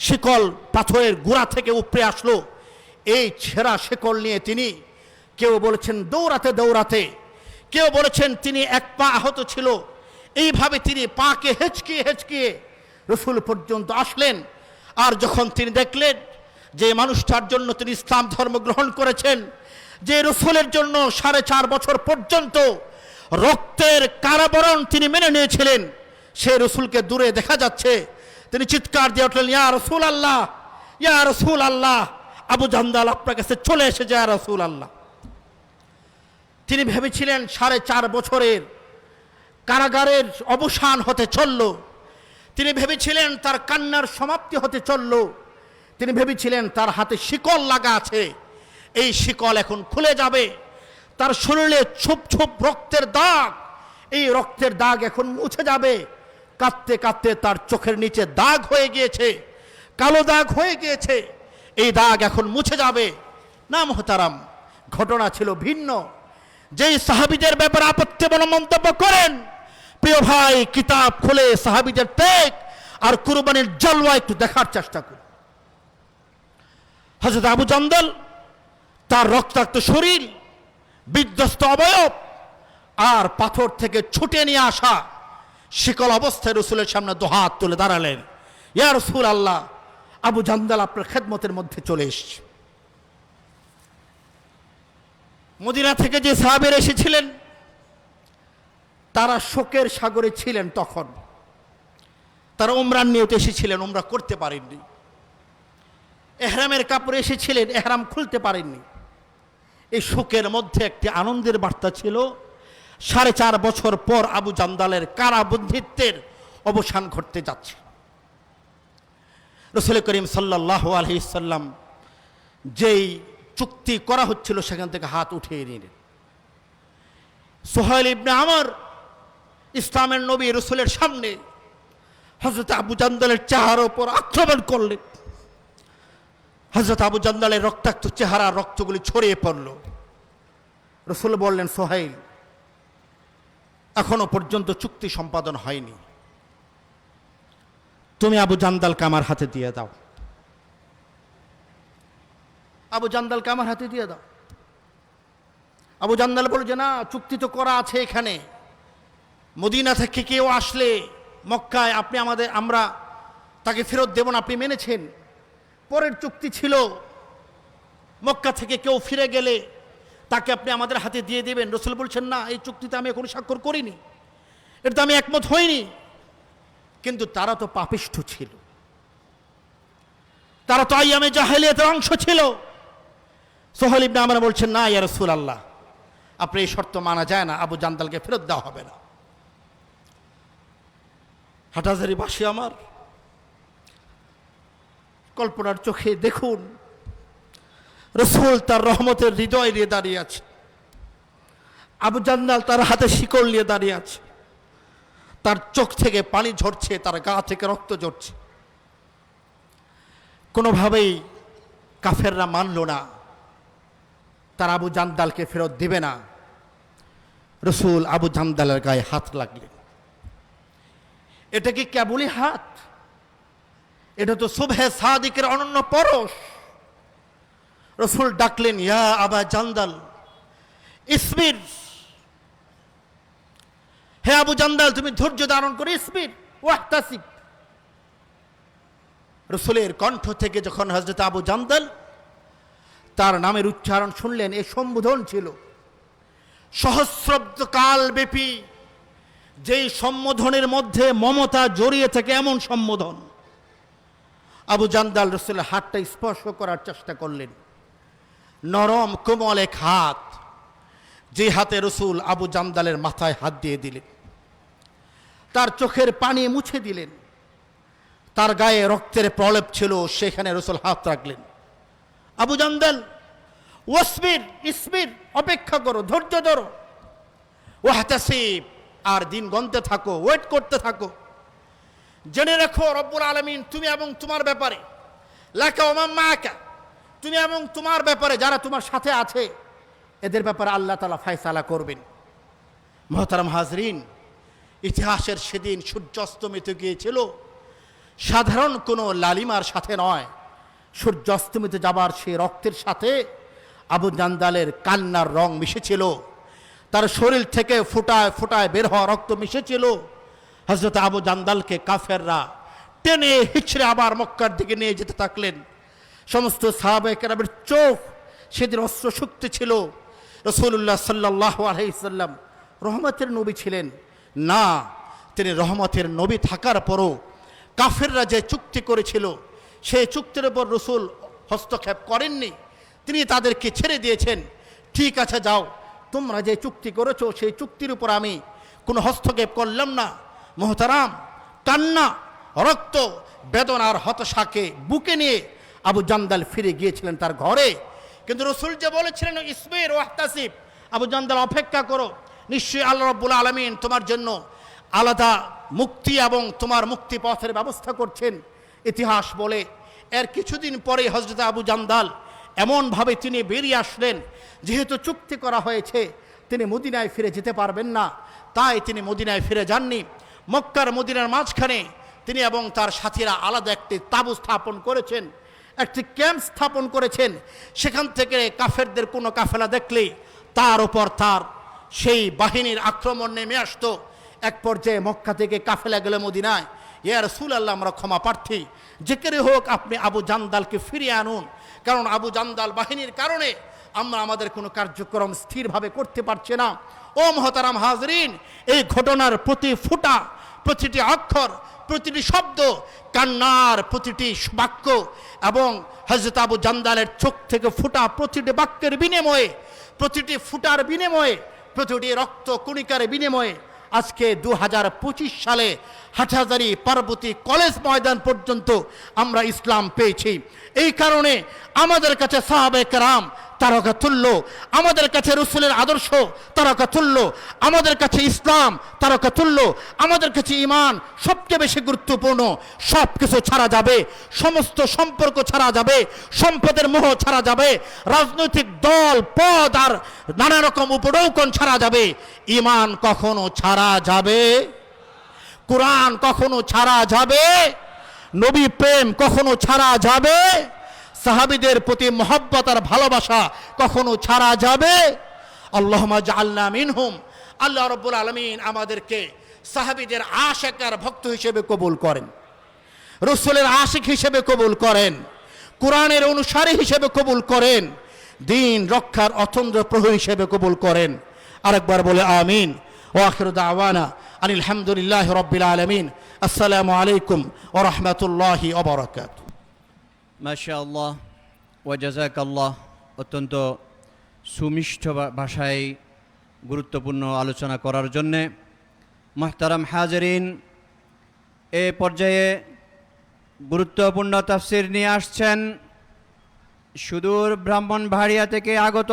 S1: শিকল পাথরের গোড়া থেকে উপড়ে আসলো। এই ছেঁড়া শিকল নিয়ে তিনি, কেউ বলেছেন দৌড়াতে দৌড়াতে, কেউ বলেছেন তিনি 1 পা আহত ছিল, এইভাবে তিনি পাকে হেঁচকিয়ে হেঁচকিয়ে রসুল পর্যন্ত আসলেন। আর যখন তিনি দেখলেন যে মানুষটার জন্য তিনি ইসলাম ধর্ম গ্রহণ করেছেন, যে রসুলের জন্য 4.5 বছর পর্যন্ত রক্তের কারাবরণ তিনি মেনে নিয়েছিলেন, সে রসুলকে দূরে দেখা যাচ্ছে, তিনি চিৎকার দিয়ে উঠলেন, ইয়া রসুল আল্লাহ, ইয়া রসুল আল্লাহ, আবু জান্দাল আপনার কাছে চলে এসেছে, ইয়া রসুল আল্লাহ। তিনি ভেবেছিলেন 4.5 বছরের কারাগারের অবসান হতে চলল। তিনি ভেবেছিলেন তার কান্নার সমাপ্তি হতে চলল। তিনি ভেবেছিলেন তার হাতে শিকল লাগা আছে, এই শিকল এখন খুলে যাবে, তার শরীরে ছোপ ছোপ রক্তের দাগ, এই রক্তের দাগ এখন মুছে যাবে। কাঁদতে কাঁদতে তার চোখের নিচে দাগ হয়ে গিয়েছে, কালো দাগ হয়ে গিয়েছে, এই দাগ এখন মুছে যাবে। না মুহতারাম, ঘটনা ছিল ভিন্ন। যেই সাহাবীদের ব্যাপারে আপত্তি বলে মন্তব্য করেন, প্রিয় ভাই কিতাব খুলে সাহাবীদের ত্যাগ আর কুরবানির জলওয়া একটু দেখার চেষ্টা করুন। হযরত আবু জান্দাল তার রক্তাক্ত শরীর, বিধ্বস্ত অবয়ব আর পাথর থেকে ছুটে নিয়ে আসা শিকল অবস্থায় রসুলের সামনে 2 হাত তুলে দাঁড়ালেন, ইয়া রাসূল আল্লাহ, আবু জান্দাল আপনার খেদমতের মধ্যে চলে এসেছে। মদিনা থেকে যে সাহাবীরা এসেছিলেন তারা শোকের সাগরে ছিলেন। তখন তারা উমরার নিয়তে এসেছিলেন, উমরা করতে পারেননি। এহরামের কাপড়ে এসেছিলেন, এহরাম খুলতে পারেননি।
S2: এই শোকের মধ্যে একটি আনন্দের বার্তা ছিল, 4.5 বছর পর আবু জান্দালের কারাবন্দিত্বের অবসান ঘটতে যাচ্ছে। রাসূল করিম সাল্লাল্লাহু আলাইহি সাল্লাম যেই চুক্তি করা হচ্ছিল সেখান থেকে হাত উঠিয়ে নিলেন। সুহাইল ইবনে আমর ইসলামের নবী রাসূলের সামনে হযরত আবু জান্দালের চেহারার উপর আক্রমণ করলেন। হযরত আবু জান্দালের রক্তাক্ত চেহারা, রক্তগুলি ছড়িয়ে পড়ল। রাসূল বললেন, সুহাইল, এখনো পর্যন্ত চুক্তি সম্পাদন হয়নি, তুমি আবু জান্দালকে আমার হাতে দিয়ে দাও। আবু জান্দালকে আমার হাতে দিয়ে দাও। আবু জান্দাল বলে যে না, চুক্তি তো করা আছে এখানে, মদিনা থেকে কেউ আসলে মক্কায় আমরা তাকে ফেরত দেব না, আপনি মেনেছেন। পরের চুক্তি ছিল মক্কা থেকে কেউ ফিরে গেলে তাকে আপনি আমাদের হাতে দিয়ে দেবেন। রাসূল বলছেন না, এই চুক্তিতে আমি এখনো স্বাক্ষর করিনি, এটা আমি একমত হইনি। কিন্তু তারা তো পাপিষ্ঠ ছিল, তারা তো আইয়ামে জাহেলিয়াতের অংশ ছিল। সুহাইল ইবনে আমর বলছেন, না ইয়া রাসূলুল্লাহ, আপনি এই শর্ত মানা যায় না, আবু জান্দালকে ফেরত দেওয়া হবে না। হাটাজারি বাসী আমার, কল্পনার চোখে দেখুন, রাসূল তার রহমতের হৃদয় নিয়ে দাঁড়িয়ে আছে, আবু জান্দাল তার হাতে শিকল নিয়ে দাঁড়িয়ে আছে, তার চোখ থেকে পানি ঝরছে, তার গা থেকে রক্ত ঝরছে। কোনোভাবেই কাফেররা মানল না, তার আবু জান্দালকে ফেরত দিবে না। রাসূল আবু জান্দালের গায়ে হাত লাগলেন। এটা কি কেবলই হাত? এটা তো সুবহে সাদিকের অনন্য পরশ। রাসূল ডাকলেন, ইয়া আবা জান্দাল ইসবির, হে আবু জান্দাল, তুমি ধৈর্য ধারণ করে ইসবির ওয়াহতাসিব। রাসূলের কণ্ঠ থেকে যখন হযরত আবু জান্দাল তার নামের উচ্চারণ শুনলেন, এই সম্বোধন ছিল সহস্রাব্দকাল ব্যাপী যেই সম্বোধনের মধ্যে মমতা জড়িয়ে থাকে, এমন সম্বোধন। আবু জান্দাল রাসূলের হাতটা স্পর্শ করার চেষ্টা করলেন, নরম কোমল এক হাত, যে হাতে রাসূল আবু জান্দালের মাথায় হাত দিয়ে দিলেন, তার চোখের পানি মুছে দিলেন। তার গায়ে রক্তের প্রলেপ ছিল, সেখানে রাসূল হাত রাখলেন। আবু জান্দাল, ওয়াসবির ইসবির, অপেক্ষা করো, ধৈর্য ধরো, ওয়াহতাসিব, আর দিন গণতে থাকো, ওয়েট করতে থাকো। জেনে রেখো রব্বুল আলামিন তুমি এবং তোমার ব্যাপারে, লাকা ওয়া মান মাআকা, তুমি এবং তোমার ব্যাপারে যারা তোমার সাথে আছে এদের ব্যাপারে আল্লাহ তাআলা ফয়সালা করবেন। মুহতারাম হাজরিন, ইতিহাসের সেদিন সূর্য অস্তমিত গিয়েছিল সাধারণ কোনো লালিমার সাথে নয়, সূর্য অস্তমিত যাবার সেই রক্তের সাথে আবু জান্দালের কান্নার রং মিশেছিল, তার শরীর থেকে ফোঁটায় ফোঁটায় বের হওয়া রক্ত মিশেছিল। হযরত আবু জান্দালকে কাফেররা টেনে হিচড়ে আবার মক্কার দিকে নিয়ে যেতে থাকলেন। সমস্ত সাহাবায়ে কেরামের চোখ সেদিন অস্ত্র শক্তি ছিল। রাসূলুল্লাহ সাল্লাল্লাহু আলাইহি সাল্লাম রহমতের নবী ছিলেন না, তিনি রহমতের নবী থাকার পরও কাফেররা যে চুক্তি করেছিল সেই চুক্তির উপর রাসূল হস্তক্ষেপ করেননি, তিনি তাদেরকে ছেড়ে দিয়েছেন। ঠিক আছে, যাও, তোমরা যে চুক্তি করেছো সেই চুক্তির উপর আমি কোনো হস্তক্ষেপ করলাম না। মুহতারাম, কান্না, রক্ত, বেদনার হতাশাকে বুকে নিয়ে আবু জান্দাল ফিরে গিয়েছিলেন তার ঘরে। কিন্তু রাসূল যে বলেছিলেন ইসবির ওয়াহতাসিব, আবু জান্দাল অপেক্ষা করো, নিশ্চয়ই আল্লাহ রাব্বুল আলামিন তোমার জন্য আলাদা মুক্তি এবং তোমার মুক্তি পথের ব্যবস্থা করছেন। ইতিহাস বলে এর কিছুদিন পরে হযরত আবু জান্দাল এমনভাবে তিনি বেরিয়ে আসলেন, যেহেতু চুক্তি করা হয়েছে তিনি মদিনায় ফিরে যেতে পারবেন না, তাই তিনি মদিনায় ফিরে যাননি। মক্কার মদিনার মাঝখানে তিনি এবং তার সাথীরা আলাদা একটি তাঁবু স্থাপন করেছেন, একটি ক্যাম্প স্থাপন করেছেন। সেখান থেকে কাফেরদের কোনো কাফেলা দেখলেই তার উপর তার সেই বাহিনীর আক্রমণ নেমে আসতো। এক পর্যায়ে মক্কা থেকে কাফেলা গেল মদিনায়, ইয়া রাসূলুল্লাহ, আমরা ক্ষমা প্রার্থী, যে করে হোক আপনি আবু জান্দালকে ফিরিয়ে আনুন, কারণ আবু জান্দাল বাহিনীর কারণে আমরা আমাদের কোনো কার্যক্রম স্থিরভাবে করতে পারছি না। ও মুহতারাম হাজরিন, এই ঘটনার প্রতি ফুটা, প্রতিটি অক্ষর, প্রতিটি শব্দ, কান্নার প্রতিটি বাক্য এবং হযরত আবু জান্দালের চোখ থেকে ফুটা প্রতিটি বাক্যের বিনিময়ে প্রতিটি ফুটার বিনিময়ে, প্রতিটি রক্ত কণিকার বিনিময়ে আজকে 2025 সালে হাটহাজারী পার্বতী কলেজ ময়দান পর্যন্ত আমরা ইসলাম পেয়েছি। এই কারণে আমাদের কাছে সাহাবায়ে কেরাম তারকাতুল্য, আমাদের কাছে রসুলের আদর্শ তারকাতুল্য, আমাদের কাছে ইসলাম তারকাতুল্য, আমাদের কাছে ঈমান সবচেয়ে বেশি গুরুত্বপূর্ণ। সব কিছু ছাড়া যাবে, সমস্ত সম্পর্ক ছাড়া যাবে, সম্পদের মোহ ছাড়া যাবে, রাজনৈতিক দল পদ আর নানা রকম উপঢৌকন ছাড়া যাবে, ঈমান কখনো ছাড়া যাবে, কোরআন কখনো ছাড়া যাবে, নবী প্রেম কখনো ছাড়া যাবে, সাহাবীদের প্রতি মহব্বত আর ভালোবাসা কখনো ছাড়া যাবে। আল্লাহুম্মা জাআলনা মিনহুম। আল্লাহ রাব্বুল আলামিন আমাদেরকে সাহাবীদের আশিক আর ভক্ত হিসেবে কবুল করেন, রাসূলের আশিক হিসেবে কবুল করেন, কোরআনের অনুসারী হিসেবে কবুল করেন, দ্বীন রক্ষার অতন্দ্র প্রহরী হিসেবে কবুল করেন। আরেকবার বলে আমিন। ওয়া আখিরু দাওয়ানা আনিল হামদুলিল্লাহি রাব্বিল আলামিন। আসসালামু আলাইকুম ওয়া রাহমাতুল্লাহি ওয়া বারাকাতুহু।
S3: মাশাআল্লাহ ওয়া জাযাকাল্লাহ। অত্যন্ত সুমিষ্ঠ ভাষায় গুরুত্বপূর্ণ আলোচনা করার জন্যে মুহতারাম হাজিরিন, এ পর্যায়ে গুরুত্বপূর্ণ তাফসির নিয়ে আসছেন সুদূর ব্রাহ্মণবাড়িয়া থেকে আগত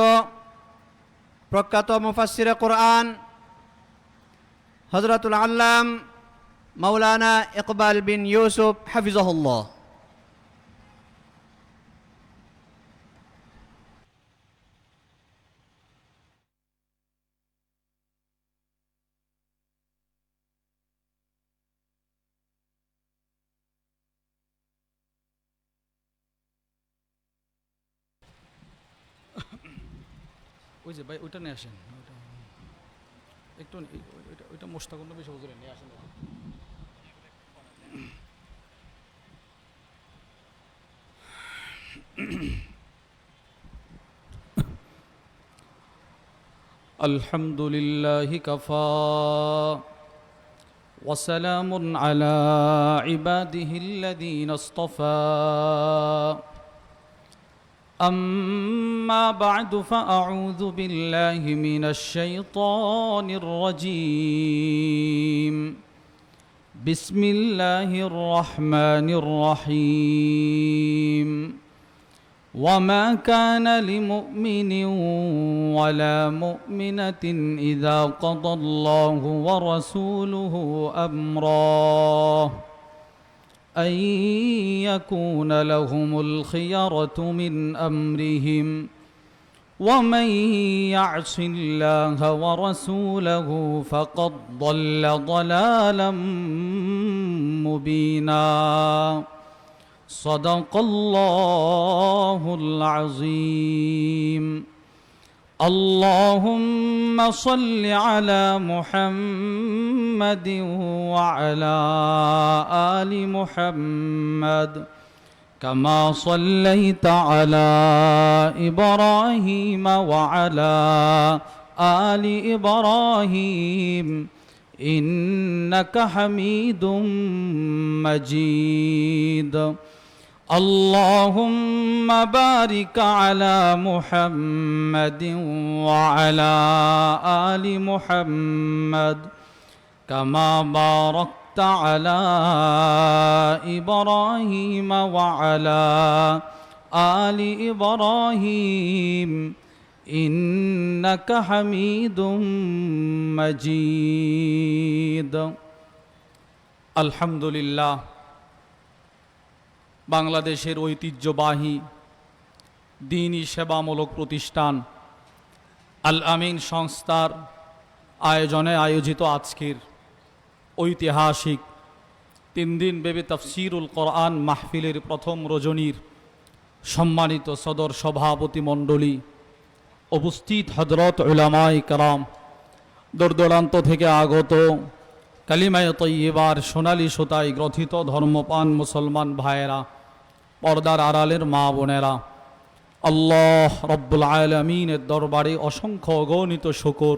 S3: প্রখ্যাত মুফাসসিরে কোরআন হযরতুল আল্লাম মাওলানা ইকবাল বিন ইউসুফ হাফিজাহুল্লাহ।
S4: ওই যে ভাই ওইটা নিয়ে আসেন, ওইটা একটু ওইটা মোস্তাকুর নবী হুজুরে নিয়ে আসেন। আলহামদুলিল্লাহি কাফা ওয়া সালামুন আলা ইবাদিহিল্লাযীনা ইসতাফা। أما بعد فأعوذ بالله من الشيطان الرجيم. بسم الله الرحمن الرحيم. وما كان لمؤمن ولا مؤمنة إذا قضى الله ورسوله أمرا أن يكون لهم الخيرة من أمرهم ومن يعص الله ورسوله فقد ضل ضلالا مبينا. صدق الله العظيم. اللهم صل على محمد وعلى آل محمد كما صليت على إبراهيم وعلى آل إبراهيم إنك حميد مجيد. اللهم بارك على محمد وعلى آل محمد كما باركت على إبراهيم وعلى آل إبراهيم إنك حميد مجيد. الحمد لله. বাংলাদেশের ঐতিহ্যবাহী দ্বীনি সেবামূলক প্রতিষ্ঠান আল আমিন সংস্থার আয়োজনে আয়োজিত আজকের ঐতিহাসিক 3 দিনব্যাপী তাফসীরুল কোরআন মাহফিলের প্রথম রজনীর সম্মানিত সদর সভাপতি মণ্ডলী, উপস্থিত হযরত উলামায়ে কেরাম, দূরদূরান্ত থেকে আগত কালিমায়ে তয়্যিবার সোনালী সুতায় গ্রথিত ধর্মপান মুসলমান ভাইয়েরা, পর্দার আড়ালের মা বোনেরা, আল্লাহ রব্বুল আলামিনের দরবারে অসংখ্য অগণিত শুকর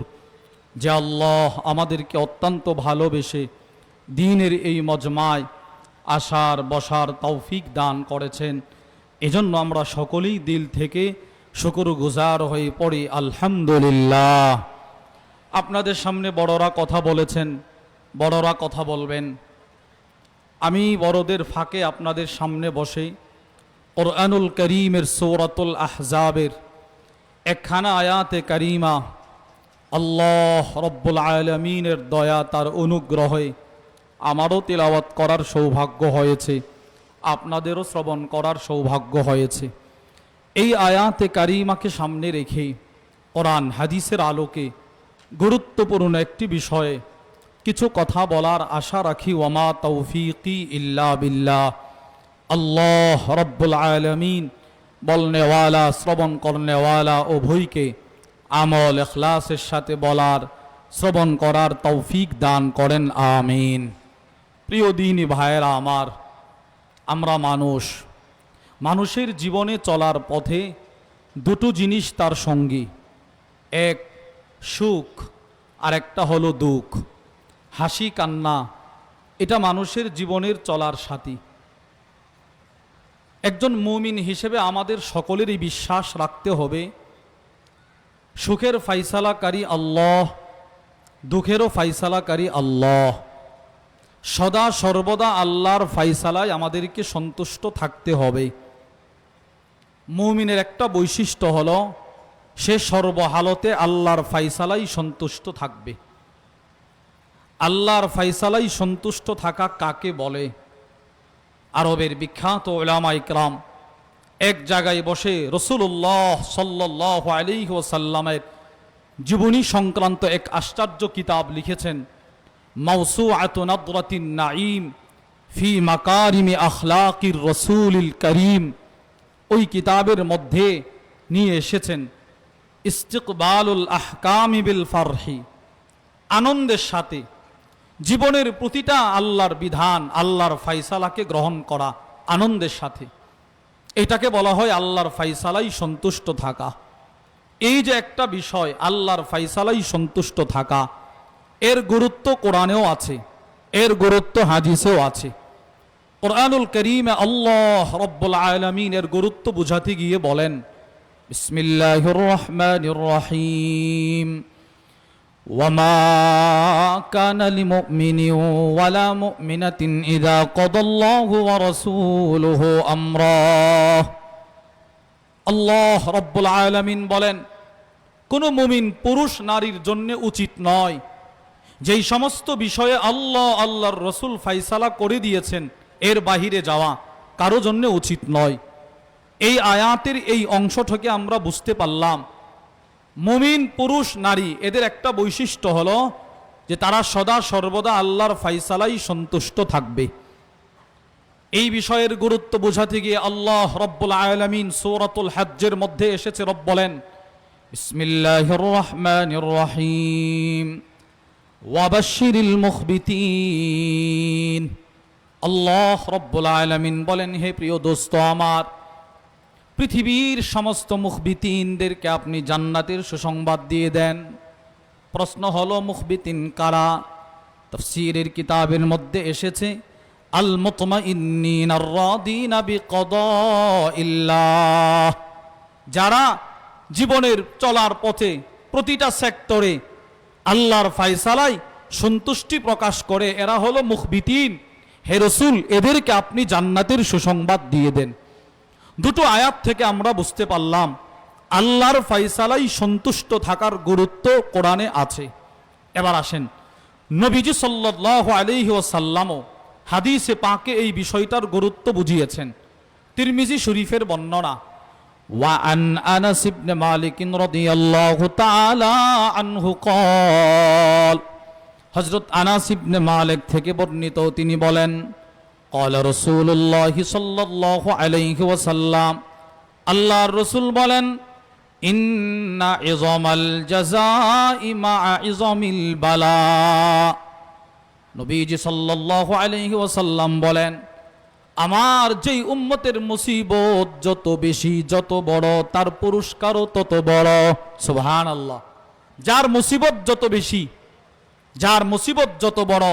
S4: যে আল্লাহ আমাদেরকে অত্যন্ত ভালোবেসে দ্বীনের এই মজমায় আসার বসার তৌফিক দান করেছেন। এজন্য আমরা সকলেই দিল থেকে শুকরগুজার হয়ে পড়ি আলহামদুলিল্লাহ। আপনাদের সামনে বড়রা কথা বলেছেন, বড়রা কথা বলবেন। আমি বড়দের ফাঁকে আপনাদের সামনে বসে কোরআনুল করিমের সূরাতুল আহজাবের একখানা আয়াতে কারিমা, আল্লাহ রব্বুল আলামিনের দয়া তার অনুগ্রহে আমারও তিলাওয়াত করার সৌভাগ্য হয়েছে, আপনাদেরও শ্রবণ করার সৌভাগ্য হয়েছে। এই আয়াতে কারিমাকে সামনে রেখে কোরআন হাদিসের আলোকে গুরুত্বপূর্ণ একটি বিষয়ে কিছু কথা বলার আশা রাখি। ওয়ামা তৌফিকি ইল্লা বিল্লাহ। আল্লাহ রব্বুল আলামিন বলনেওয়ালা, শ্রবণ করনেওয়ালা উভয়কে আমল ইখলাসের সাথে বলার, শ্রবণ করার তৌফিক দান করেন, আমিন। প্রিয় দিনী ভাইয়েরা আমার, আমরা মানুষ, মানুষের জীবনে চলার পথে দুটো জিনিস তার সঙ্গী, এক সুখ আর একটা হলো দুঃখ, হাসি কান্না, এটা মানুষের জীবনের চলার সাথী। একজন মুমিন হিসেবে আমাদের সকলেরই বিশ্বাস রাখতে হবে সুখের ফাইসালাকারী আল্লাহ, দুঃখেরও ফাইসালাকারী আল্লাহ। সদা সর্বদা আল্লাহর ফাইসালায় আমাদেরকে সন্তুষ্ট থাকতে হবে। মুমিনের একটা বৈশিষ্ট্য হলো সে সর্বহালতে আল্লাহর ফাইসালাই সন্তুষ্ট থাকবে। আল্লাহর ফাইসালাই সন্তুষ্ট থাকা কাকে বলে? আরবের বিখ্যাত উলামা ইকরাম এক জায়গায় বসে রাসূলুল্লাহ সাল্লাল্লাহু আলাইহি ওয়াসাল্লামের জীবনী সংক্রান্ত এক আশ্চর্য কিতাব লিখেছেন, মাওসুআতু নাদরাতিন নাঈম ফি মাকারিমি আখলাকির রাসূলিল করিম। ওই কিতাবের মধ্যে নিয়ে এসেছেন ইস্তিকবালুল আহকামি বিল ফারহি, আনন্দের সাথে জীবনের প্রতিটা আল্লাহর বিধান, আল্লাহর ফাইসালাকে গ্রহণ করা আনন্দের সাথে, এটাকে বলা হয় আল্লাহর ফাইসালাই সন্তুষ্ট থাকা। এই যে একটা বিষয় আল্লাহর ফাইসালাই সন্তুষ্ট থাকা, এর গুরুত্ব কোরআনেও আছে, এর গুরুত্ব হাদিসেও আছে। কোরআনুল কারীমে আল্লাহ রব্বুল আলামিন এর গুরুত্ব বুঝাতে গিয়ে বলেন, বিসমিল্লাহির রহমানির রহিম, ওয়ামা কানা লিমুমিনিন ওয়ালা মুমিনাতিন ইযা কাদাল্লাহু ওয়া রাসূলুহু আমরা। আল্লাহ রব্বুল আলামিন বলেন, কোনো মুমিন পুরুষ নারীর জন্য উচিত নয় যেই সমস্ত বিষয়ে আল্লাহ আল্লাহর রসুল ফাইসালা করে দিয়েছেন এর বাহিরে যাওয়া কারো জন্য উচিত নয়। এই আয়াতের এই অংশ থেকে আমরা বুঝতে পারলাম মুমিন পুরুষ নারী এদের একটা বৈশিষ্ট্য হলো যে তারা সদা সর্বদা আল্লাহর ফাইসালাই সন্তুষ্ট থাকবে। এই বিষয়ের গুরুত্ব বোঝাতে গিয়ে আল্লাহ রব্বুল আলামিন সূরাতুল হজ্জের মধ্যে এসেছে, রব বলেন, বিসমিল্লাহির রহমানির রহিম, ওয়াবাশশিরিল মুখবিতিন। আল্লাহ রব্বুল আলামিন বলেন, হে প্রিয় দোস্ত আমার, পৃথিবীর সমস্ত মুখবিতিনদেরকে আপনি জান্নাতের সুসংবাদ দিয়ে দেন। প্রশ্ন হলো মুখবিতিন কারা? তাফসীরের কিতাবের মধ্যে এসেছে আল মুতমাইন্নিনা রাদিনা বিকদাইল্লাহ, যারা জীবনের চলার পথে প্রতিটা সেক্টরে আল্লাহর ফায়সালায় সন্তুষ্টি প্রকাশ করে, এরা হলো মুখবিতিন। হে রাসূল, এদেরকে আপনি জান্নাতের সুসংবাদ দিয়ে দেন। দুটো আয়াত থেকে আমরা বুঝতে পারলাম আল্লাহর ফায়সালায় সন্তুষ্ট থাকার গুরুত্ব কোরআনে আছে। এবার আসেন, নবীজি সাল্লাল্লাহু আলাইহি ওয়াসাল্লামও হাদিসে পাকে এই বিষয়টার গুরুত্ব বুঝিয়েছেন। তিরমিজি শরীফের বর্ণনা, ওয়া আন আনাস ইবনে মালিক রাদিয়াল্লাহু তাআলা আনহু ক্বাল, হযরত আনাস ইবনে মালিক থেকে বর্ণিত, তিনি বলেন, ক্বালা রাসূলুল্লাহ সাল্লাল্লাহু আলাইহি ওয়াসাল্লাম, আল্লাহর রাসূল বলেন, ইন্না ইযামাল জাযাই মা'a ইযামিল বালা। নবীজি সাল্লাল্লাহু আলাইহি ওয়াসাল্লাম বলেন, আমার যেই উম্মতের মুসিবত যত বেশি, যত বড়, তার পুরস্কারও তত বড়। সুবহানাল্লাহ। যার মুসিবত যত বেশি, যার মুসিবত যত বড়,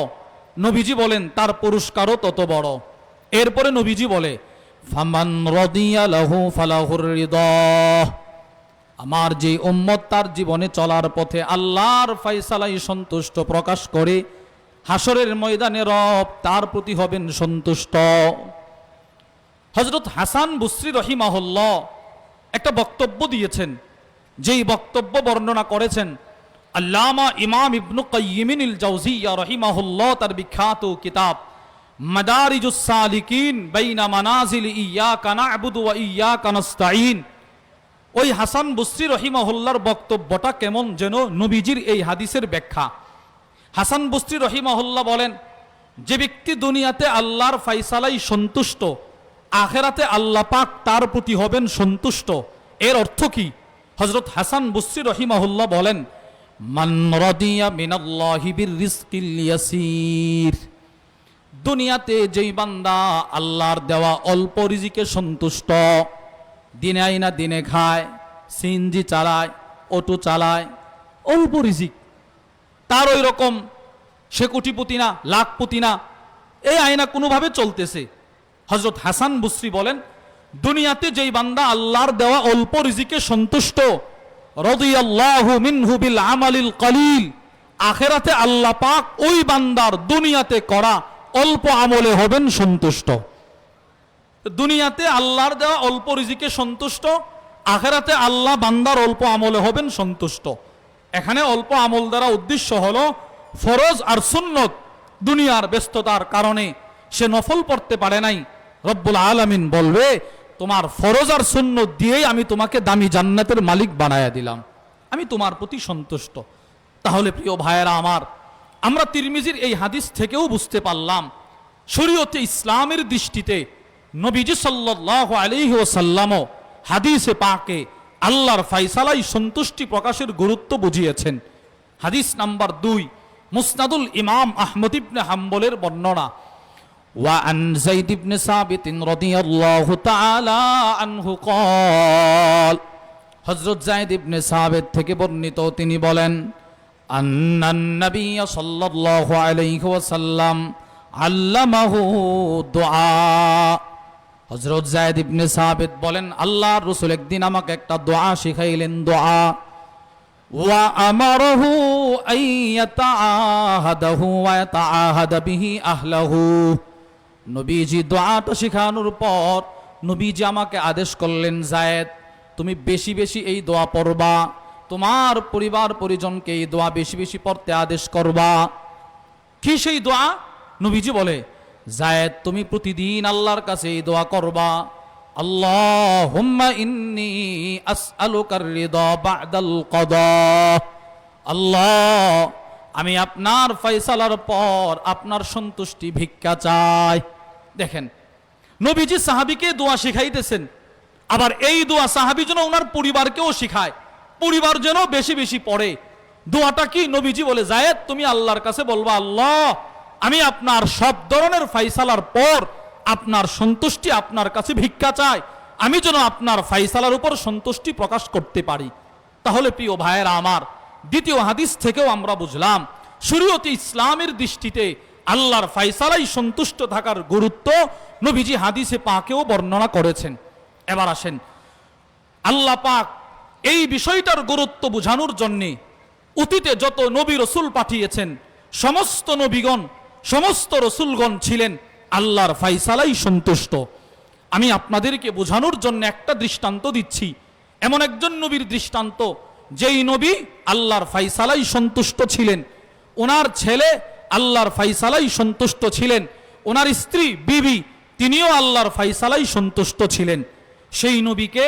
S4: নবীজি বলেন তার পুরস্কারও তত বড়। এরপরে নবীজি বলে, ফামান রাদিয়া লাহু ফালাহুর রিদা, আমার যে উম্মত তার জীবনে চলার পথে আল্লাহর ফয়সালাই সন্তুষ্ট প্রকাশ করে হাসরের ময়দানে রব তার প্রতি হবেন সন্তুষ্ট। হযরত হাসান বসরি রহিমাহুল্লাহ একটা বক্তব্য দিয়েছেন, যেই বক্তব্য বর্ণনা করেছেন আল্লামা ইমাম ইবনু কাইয়িমিল জাওজিয়া রহিমাহুল্লাহ তার বিখ্যাত কিতাব মাদারিজুস সালিকিন বাইনা মানাজিল ইয়্যাকা না'বুদু ওয়া ইয়্যাকা নাস্তাঈন। ওই হাসান বসরি রহিমাহুল্লাহর বক্তব্যটা কেমন যেন নবীজির এই হাদিসের ব্যাখ্যা। হাসান বসরি রহিমাহুল্লাহ বলেন, যে ব্যক্তি দুনিয়াতে আল্লাহর ফয়সালাই সন্তুষ্ট, আখেরাতে আল্লাহ পাক তার প্রতি হবেন সন্তুষ্ট। এর অর্থ কি? হযরত হাসান বসরি রহিমাহুল্লাহ বলেন, মান রাদিয়া মিনাল্লাহি বিররিজকিল ইয়াসির। দুনিয়াতে যেই বান্দা আল্লাহর দেওয়া অল্প রিজিকে সন্তুষ্ট, দিনে আইনা দিনে খায়, সিএনজি চালায়, অটো চালায়, অল্প রিজিক, তার ওই রকম সে কোটিপতি না, লাখপতি না, এই আয়না কোনোভাবে চলতেছে। হযরত হাসান বসরি বলেন, দুনিয়াতে যেই বান্দা আল্লাহর দেওয়া অল্প রিজিকে সন্তুষ্ট, রাদিয়াল্লাহু মিনহু বিল আমালিল কলিল, আখিরাতে আল্লাহ পাক ওই বান্দার দুনিয়াতে করা অল্প আমলে হবেন সন্তুষ্ট। দুনিয়াতে আল্লাহর দেওয়া অল্প রিজিকে সন্তুষ্ট, আখিরাতে আল্লাহ বান্দার অল্প আমলে হবেন সন্তুষ্ট। এখানে অল্প আমল দ্বারা উদ্দেশ্য হলো ফরজ আর সুন্নত দুনিয়ার ব্যস্ততার কারণে সে নফল পড়তে পারে নাই। রব্বুল আলামিন বলবে, তোমার ফরজ আর সুন্নত দিয়েই আমি তোমাকে দামি জান্নাতের মালিক বানায়া দিলাম, আমি তোমার প্রতি সন্তুষ্ট। তাহলে প্রিয় ভাইয়েরা আমার, আমরা তিরমিজির এই হাদিস থেকেও বুঝতে পারলাম শরীয়তে ইসলামের দৃষ্টিতে নবীজি সাল্লাল্লাহু আলাইহি ওয়াসাল্লামও হাদিসে পাকে আল্লাহর ফয়সালাই সন্তুষ্টি প্রকাশের গুরুত্ব বুঝিয়েছেন। হাদিস নাম্বার 2, মুসনাদুল ইমাম আহমদ ইবনে হাম্বলের বর্ণনা। ওয়া আন যায়েদ ইবনে সাবিত রাদিয়াল্লাহু তাআলা আনহু ক্বাল, হযরত যায়েদ ইবনে সাবিত থেকে বর্ণিত, তিনি বলেন, আন্নান নবী সাল্লাল্লাহু আলাইহি ওয়াসাল্লাম আল্লামাহু দুআ। হযরত যায়েদ ইবনে সাবিত বলেন, আল্লাহর রাসূল একদিন আমাকে একটা দোয়া শিখাইলেন, দোয়া। ওয়া আমারহু আইয়াতাআহাদাহু ওয়া ইয়াতাআহাদা বিহি আহলাহু। নবীজি দোয়াটা শেখানোর পর নবীজি আমাকে আদেশ করলেন, যায়েদ তুমি বেশি বেশি এই দোয়া পড়বা, তোমার পরিবার পরিজনকে এই দোয়া বেশি বেশি পড়তে আদেশ করবা। কি সেই দোয়া? নবীজি বলে, যায়েদ তুমি প্রতিদিন আল্লাহর কাছে এই দোয়া করবা, আল্লাহুম্মা ইন্নী আসআলুকার রিদা বা'দাল কদা। আল্লাহ, আমি আপনার ফয়সালার পর আপনার সন্তুষ্টি ভিক্ষা চাই। দেখেন, নবীজি সাহাবীকে দোয়া শিখাইতেছেন, আবার এই দোয়া সাহাবী যেন ওনার পরিবারকেও শিখায়, পরিবার যেন বেশি বেশি পড়ে। দোয়াটা কি? নবীজি বলে, যায়েদ তুমি আল্লাহর কাছে বলবা, আল্লাহ আমি আপনার সব ধরনের ফয়সালার পর আপনার সন্তুষ্টি আপনার কাছে ভিক্ষা চাই, আমি যেন আপনার ফয়সালার উপর সন্তুষ্টি প্রকাশ করতে পারি। তাহলে প্রিয় ভাইয়েরা আমার, দ্বিতীয় হাদিস থেকেও আমরা বুঝলাম শরীয়তে ইসলামের দৃষ্টিতে আল্লাহর ফয়সালাই সন্তুষ্ট থাকার গুরুত্ব নবীজি হাদিসে পাকেও বর্ণনা করেছেন। এবার আসেন, আল্লাহ পাক এই বিষয়টার গুরুত্ব বোঝানোর জন্যে অতীতে যত নবী রসুল পাঠিয়েছেন, সমস্ত নবীগণ সমস্ত রসুলগণ ছিলেন আল্লাহর ফয়সালাই সন্তুষ্ট। আমি আপনাদেরকে বোঝানোর জন্য একটা দৃষ্টান্ত দিচ্ছি, এমন একজন নবীর দৃষ্টান্ত যেই নবী আল্লাহর ফয়সালাই সন্তুষ্ট ছিলেন, ওনার ছেলে আল্লাহর ফয়সালাই সন্তুষ্ট ছিলেন, ওনার স্ত্রী বিবি তিনিও আল্লাহর ফয়সালাই সন্তুষ্ট ছিলেন। সেই নবীকে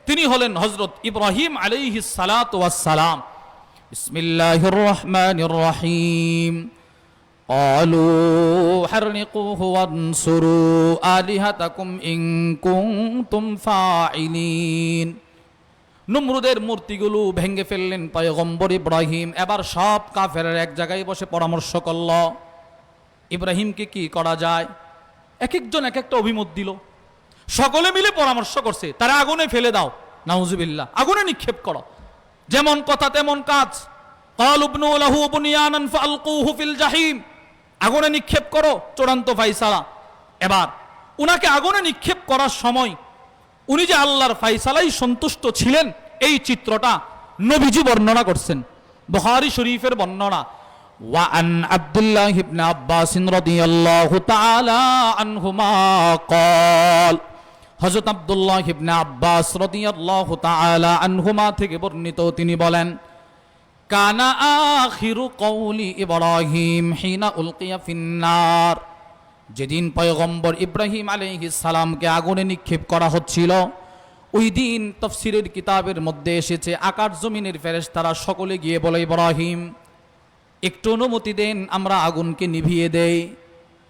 S4: তিনি হলেন হযরত ইব্রাহিম আলাইহিস সালাতু ওয়াস সালাম। বিসমিল্লাহির রহমানির রহিম। قالوا حرقوه وانصروا آلهتكم إن كنتم فاعلين। নমরুদের মূর্তিগুলো ভেঙে ফেললেন পয়গম্বর ইব্রাহিম। এবার সব কাফেররা এক জায়গায় বসে পরামর্শ করল, ইব্রাহিমকে কি করা যায়। এক একজন এক একটা অভিমত দিল, সকলে মিলে পরামর্শ করছে, তারা আগুনে ফেলে দাও, নাউজুবিল্লাহ, আগুনে নিক্ষেপ করো। যেমন কথা তেমন কাজ। ক্বালু ইবনু লাহু বুনিয়ানান ফাআলকুহু ফিল জাহিম, আগুনে নিক্ষেপ করো, চূড়ান্ত ফয়সালা। এবার উনাকে আগুনে নিক্ষেপ করার সময় উনি যে আল্লাহর ফয়সালাই সন্তুষ্ট ছিলেন এই চিত্রটা নবীজি বর্ণনা করছেন, বুখারী শরীফের বর্ণনা। ওয়া আন আব্দুল্লাহ ইবনে আব্বাস রাদিয়াল্লাহু তাআলা আনহুমা ক্বাল, হযরত আব্দুল্লাহ ইবনে আব্বাস রাদিয়াল্লাহু তাআলা আনহুমা থেকে বর্ণিত, তিনি বলেন, কানা আখিরু কওলি ইব্রাহিম হিনা উলকিয়া ফিন্নার, যেদিন পয়গম্বর ইব্রাহিম আলাইহিস সালামকে আগুনে নিক্ষেপ করা হচ্ছিল, ওই দিন তাফসীরের কিতাবের মধ্যে এসেছে আকাশ জমিনের ফেরেশতারা সকলে গিয়ে বলে, ইব্রাহিম একটু অনুমতি দেন, আমরা আগুনকে নিভিয়ে দেই।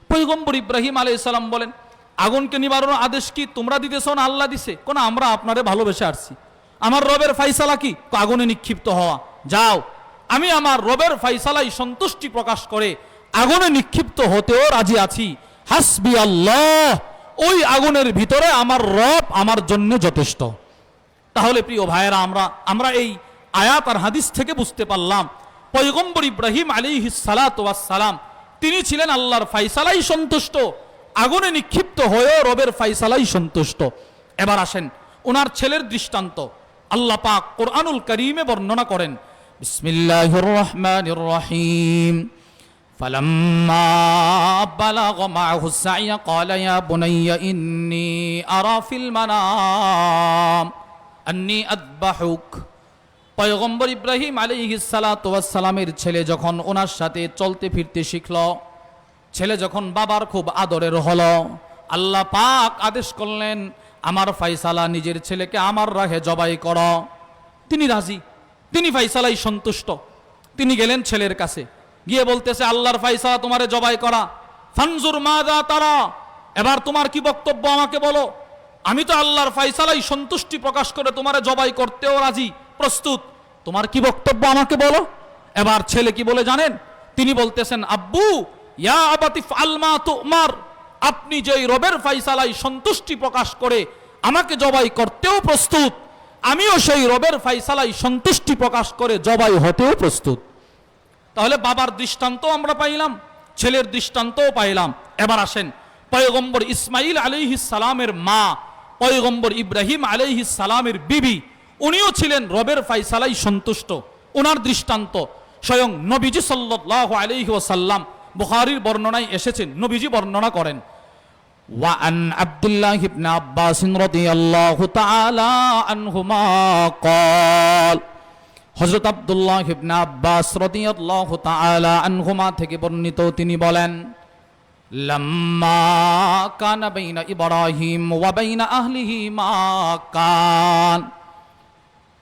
S4: পয়গম্বর ইব্রাহিম আলাইহিস সালাম বলেন, আগুনকে নিবানোর আদেশ কি তোমরা দিতেছ না আল্লাহ দিছে? কোন আমরা আপনারে ভালোবেসে আসছি, আমার রবের ফাইসালা কি আগুনে নিক্ষিপ্ত হওয়া, যাও আমি আমার রবের ফাইসালাই সন্তুষ্টি প্রকাশ করে আগুনে নিক্ষিপ্ত হতেও রাজি আছি, হাসবি আল্লাহ, ওই আগুনের ভিতরে আমার রব আমার জন্য যথেষ্ট। তাহলে প্রিয় ভাইয়েরা, আমরা এই আয়াত আর হাদিস থেকে বুঝতে পারলাম পয়গম্বর ইব্রাহিম আলাইহিস সালাতু ওয়াস সালাম তিনি ছিলেন আল্লাহর ফাইসালাই সন্তুষ্ট, আগুনে নিক্ষিপ্ত হয়েও রবের ফাইসালাই সন্তুষ্ট। এবার আসেন ওনার ছেলের দৃষ্টান্ত। আল্লাহ পাক কোরআনুল কারীমে বর্ণনা করেন, বিসমিল্লাহির রহমানির রহিম, ফালাম্মা বালাগা মাআহু সাইয়া ক্বালা ইয়া বুনাইয়া ইন্নী আরা ফিল মানাম আন্নী আযবাহুক। পয়গম্বর ইব্রাহিম আলাইহিস সালাতু ওয়াস সালামের ছেলে যখন ওনার সাথে চলতে ফিরতে শিখল, ছেলে যখন বাবার খুব আদরের হলো, আল্লাহ পাক আদেশ করলেন, আমার ফাইসালা নিজের ছেলেকে আমার রাহে জবাই কর। তিনি রাজি, তিনি ফাইসালাই সন্তুষ্ট। তিনি গেলেন ছেলের কাছে, গিয়ে বলতেছে, আল্লাহর ফাইসালা তোমারে জবাই করা, ফানজুর মাযা তারা, এবার তোমার কি বক্তব্য আমাকে বলো। আমি তো আল্লাহর ফাইসালাই সন্তুষ্টি প্রকাশ করে তোমারে জবাই করতেও রাজি, প্রস্তুত, তোমার কি বক্তব্য আমাকে বলো। এবার ছেলে কি বলে জানেন? তিনি বলতেছেন, আব্বু ইয়া আবাতি ফাল মা তুমার, আপনি যেই রবের ফাইসালাই সন্তুষ্টি প্রকাশ করে আমাকে জবাই করতেও প্রস্তুত, আমিও সেই রবের ফাইসালাই সন্তুষ্টি প্রকাশ করে জবাই হতেও প্রস্তুত। তাহলে বাবার দৃষ্টান্ত আমরা পাইলাম, ছেলের দৃষ্টান্তও পাইলাম। এবার আসেন পয়গম্বর ইসমাইল আলাইহিস সালামের মা পয়গম্বর ইব্রাহিম আলাইহিস সালামের বিবি, উনিও ছিলেন রবের ফাইসালাই সন্তুষ্ট। ওনার দৃষ্টান্ত স্বয়ং নবীজি সাল্লাল্লাহু আলাইহি ওয়াসাল্লাম, বুখারীর বর্ণনায় এসেছেন, নবীজি বর্ণনা করেন, ওয়া আন আব্দুল্লাহ ইবনে আব্বাস রাদিয়াল্লাহু তাআলা আনহুমা ক্বাল, হযরত আব্দুল্লাহ ইবনে আব্বাস রাদিয়াল্লাহু তাআলা আনহুমা থেকে বর্ণিত, তিনি বলেন, লাম্মা কানা বাইনা ইব্রাহিম ওয়া বাইনা আহলিহি মা কান,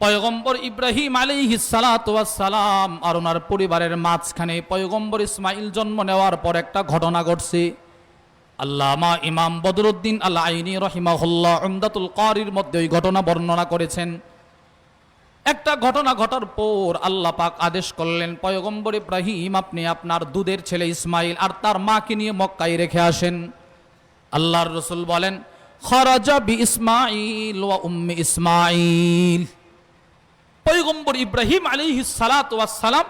S4: পয়গম্বর ইব্রাহিম আলাইহিস সালাতু ওয়াস সালাম আর ওনার পরিবারের মাঝখানে পয়গম্বর ইসমাইল জন্ম নেওয়ার পর একটা ঘটনা ঘটছে। আল্লামা ইমাম বদরুদ্দিন আল আইনি রাহিমাহুল্লাহ উমদাতুল কারির মধ্যে ওই ঘটনা বর্ণনা করেছেন। একটা ঘটনা ঘটার পর আল্লাহ পাক আদেশ করলেন, পয়গম্বর ইব্রাহিম আপনি আপনার দুধের ছেলে ইসমাইল আর তার মাকে নিয়ে মক্কায় রেখে আসেন। আল্লাহর রাসূল বলেন, খারাজা বি ইসমাইল ওয়া উম্মি ইসমাইল, পয়গম্বর ইব্রাহিম আলাইহিস সালাতু ওয়াস সালাম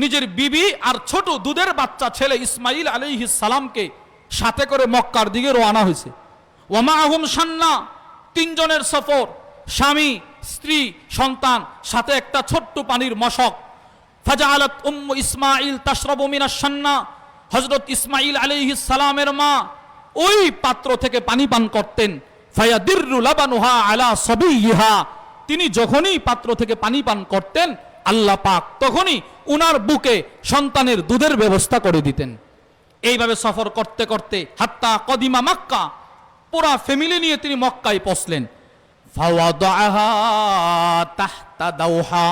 S4: নিজের বিবি আর ছোট দুধের বাচ্চা ছেলে ইসমাইল আলাইহিস সালামকে সাথে করে মক্কার দিকে রওনা হয়েছে। ওয়া মাআহুম শান্না, তিনজনের সফর, স্বামী, স্ত্রী, সন্তান, সাথে একটা ছোট্ট পানির মশক। ফাজাআলাত উম্মু ইসমাইল তাশরাবু মিনাশ শান্না, হযরত ইসমাইল আলাইহিস সালামের মা ওই পাত্র থেকে পানি পান করতেন। ফায়াদিরু লাবানুহা আলা সাবিয়িহা, তিনি যখনই পাত্র থেকে পানি পান করতেন আল্লাহ পাক তখনই উনার বুকে সন্তানের দুধের ব্যবস্থা করে দিতেন। এইভাবে সফর করতে করতে হাত্তা কদিমা মক্কা, পুরা ফ্যামিলি নিয়ে তিনি মক্কায় পৌঁছলেন। ফাওয়াদাহা তাহতা দাওহা,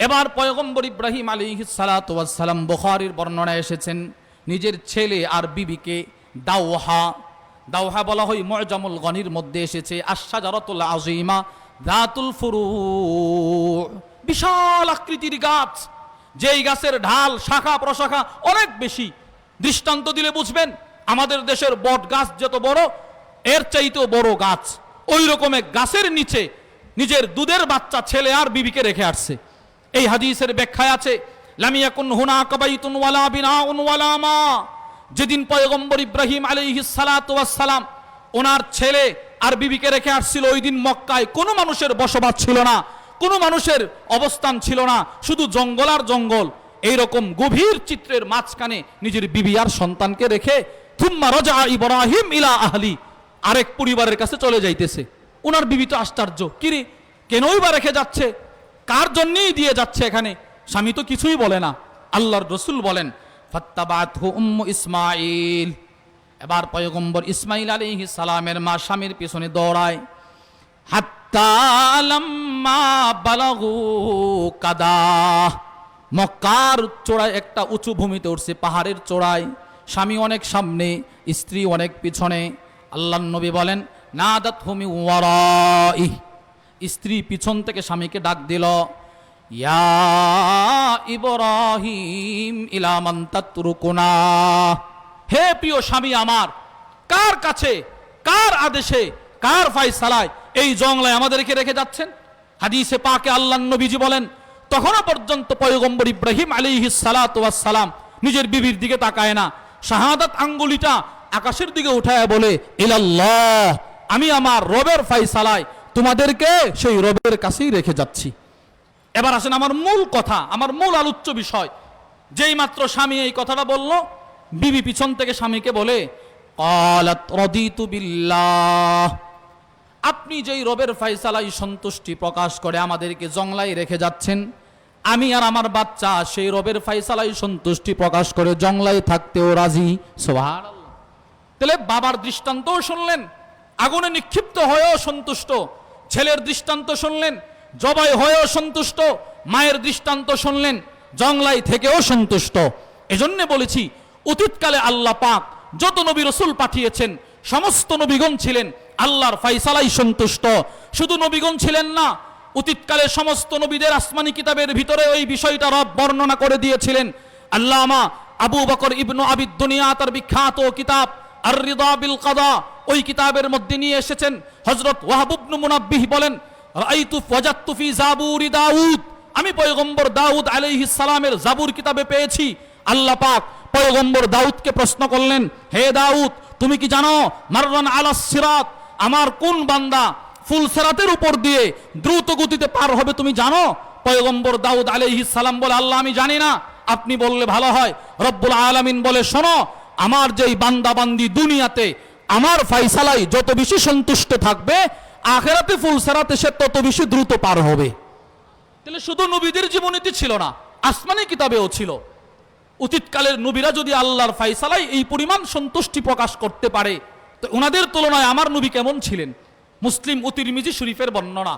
S4: এবার পয়গম্বর ইব্রাহিম আলাইহিস সালাতু ওয়াস সালাম, বুখারীর বর্ণনায় এসেছেন, নিজের ছেলে আর বিবিকে দাওহা, দাওহা বলা হয় মুআজামুল গনির মধ্যে এসেছে আশ-শাজারাতুল আযীমা যাতুল ফুরু, বিশাল আকৃতির গাছ, যেই গাছের ঢাল শাখা প্রশাখা অনেক বেশি। দৃষ্টান্ত দিলে বুঝবেন, আমাদের দেশের বট গাছ যত বড় এর চাইতেও বড় গাছ, ওই রকম এক গাছের নিচে নিজের দুধের বাচ্চা ছেলে আর বিবিকে রেখে আসছে। এই হাদিসের ব্যাখ্যায় আছে, লাম ইয়াকুন হুনাকা বাইতুন ওয়ালা বিনাউন ওয়ালা মা, যেদিন পয়গম্বর ইব্রাহিম আলাইহিস সালাতু ওয়াস সালাম ওনার ছেলে আর বিবিকে রেখে আসছিল, ওই দিন মক্কায় কোনো মানুষের বসবাস ছিল না, কোনো মানুষের অবস্থান ছিল না, শুধু জঙ্গল আর জঙ্গল। এইরকম গভীর চিত্রের মাঝখানে নিজের বিবি আর সন্তানকে রেখে থুম্মা রাজা ইব্রাহিম ইলা আহলি, আরেক পরিবারের কাছে চলে যাইতেছে। ওনার বিবি তো আশ্চর্য, কিরে কেনই বা রেখে যাচ্ছে, কার জন্যই দিয়ে যাচ্ছে এখানে? স্বামী তো কিছুই বলে না। আল্লাহর রসুল বলেন ফাত্তাবাতহু উম্মু ইসমাইল, এবার পয়গম্বর ইসমাইল আলাইহিস সালামের মা স্বামীর পিছনে দৌড়ায়। হাত্তা লাম্মা বালাগু কাদা, মক্কার চূড়ায় একটা উঁচু ভূমিতে উঠছে, পাহাড়ের চূড়ায়। স্বামী অনেক সামনে, স্ত্রী অনেক পিছনে। আল্লাহর নবী বলেন নাদাতহু মিন ওয়ারাই, স্ত্রী পিছন থেকে স্বামীকে ডাক দিল, ইয়া ইব্রাহিম ইলা মান তাতরুকুনা, হে প্রিয় স্বামী আমার, কার কাছে, কার আদেশে, কার ফয়সালায় এই জংলায় আমাদেরকে রেখে যাচ্ছেন? হাদিসে পাকে আল্লাহর নবীজি বলেন তখনও পর্যন্ত পয়গম্বর ইব্রাহিম আলাইহিস সালাতু ওয়াস সালাম নিজের বিবির দিকে তাকায় না, শাহাদাত আঙ্গুলিটা আকাশের দিকে উঠায় বলে ইলাল্লাহ, আমি আমার রবের ফয়সালায় তোমাদেরকে সেই রবের কাছেই রেখে যাচ্ছি। এবার আসেন আমার মূল কথা, আমার মূল আলোচ্য বিষয়। যেই মাত্র স্বামী এই কথাটা বলল, বিবি পিছন থেকে স্বামীকে বলে ক্বালাত রাদিতু বিল্লাহ, আপনি যেই রবের ফয়সালায় সন্তুষ্টি প্রকাশ করে আমাদেরকে জংলায় রেখে যাচ্ছেন, আমি আর আমার বাচ্চা সেই রবের ফয়সালায় সন্তুষ্টি প্রকাশ করে জংলায় থাকতেও রাজি। সুবহানাল্লাহ। তাহলে বাবার দৃষ্টান্তও শুনলেন, আগুনে নিক্ষিপ্ত হয়েও সন্তুষ্ট। ছেলের দৃষ্টান্ত শুনলেন, জবাই হয়েও সন্তুষ্ট। মায়ের দৃষ্টান্ত শুনলেন, জংলায় থেকেও সন্তুষ্ট। এজন্য বলেছি অতীতকালে আল্লাহ পাক যত নবী রসুল পাঠিয়েছেন সমস্ত নবীগণ ছিলেন আল্লাহর ফয়সালায় সন্তুষ্ট। শুধু নবীগণ ছিলেন না, অতীতকালে সমস্ত নবীদের আসমানি কিতাবের ভিতরে ওই বিষয়টা রব বর্ণনা করে দিয়েছিলেন। আল্লামা আবু বকর ইবনু আবিদ দুনিয়া তার বিখ্যাত কিতাব আর রিদা বিল কাদা, ওই কিতাবের মধ্যে নিয়ে এসেছেন। হযরত ওয়াহাব ইবনে মুনাব্বিহ বলেন রাআইতু ওয়াজাদতু ফি জাবুরি দাউদ, আমি পয়গম্বর দাউদ আলাইহিস সালামের জাবুর কিতাবে পেয়েছি আল্লাহ পাক পয়গম্বর দাউদকে প্রশ্ন করলেন, হে দাউদ তুমি কি জানো মাররান আলাস সিরাত, আমার কোন বান্দা ফুল সিরাতের উপর দিয়ে দ্রুত গতিতে পার হবে তুমি জানো? পয়গম্বর দাউদ আলাইহিস সালাম বলে আল্লাহ আমি জানি না, আপনি বললে ভালো হয়। রব্বুল আলামিন বলে শোনো, আমার যেই বান্দা বান্দি দুনিয়াতে আমার ফয়সালায় যত বেশি সন্তুষ্ট থাকবে, আখিরাতে ফুল সিরাতে সে তত বেশি দ্রুত পার হবে। তাহলে শুধু নবীদের জীবনীতে ছিল না, আসমানি কিতাবেও ছিল। অতীতকালের নবীরা যদি আল্লাহর ফয়সালায় এই পরিমাণ সন্তুষ্টি প্রকাশ করতে পারে, তো ওনাদের তুলনায় আমার নবী কেমন ছিলেন? মুসলিম ও তিরমিজি শরীফের বর্ণনা।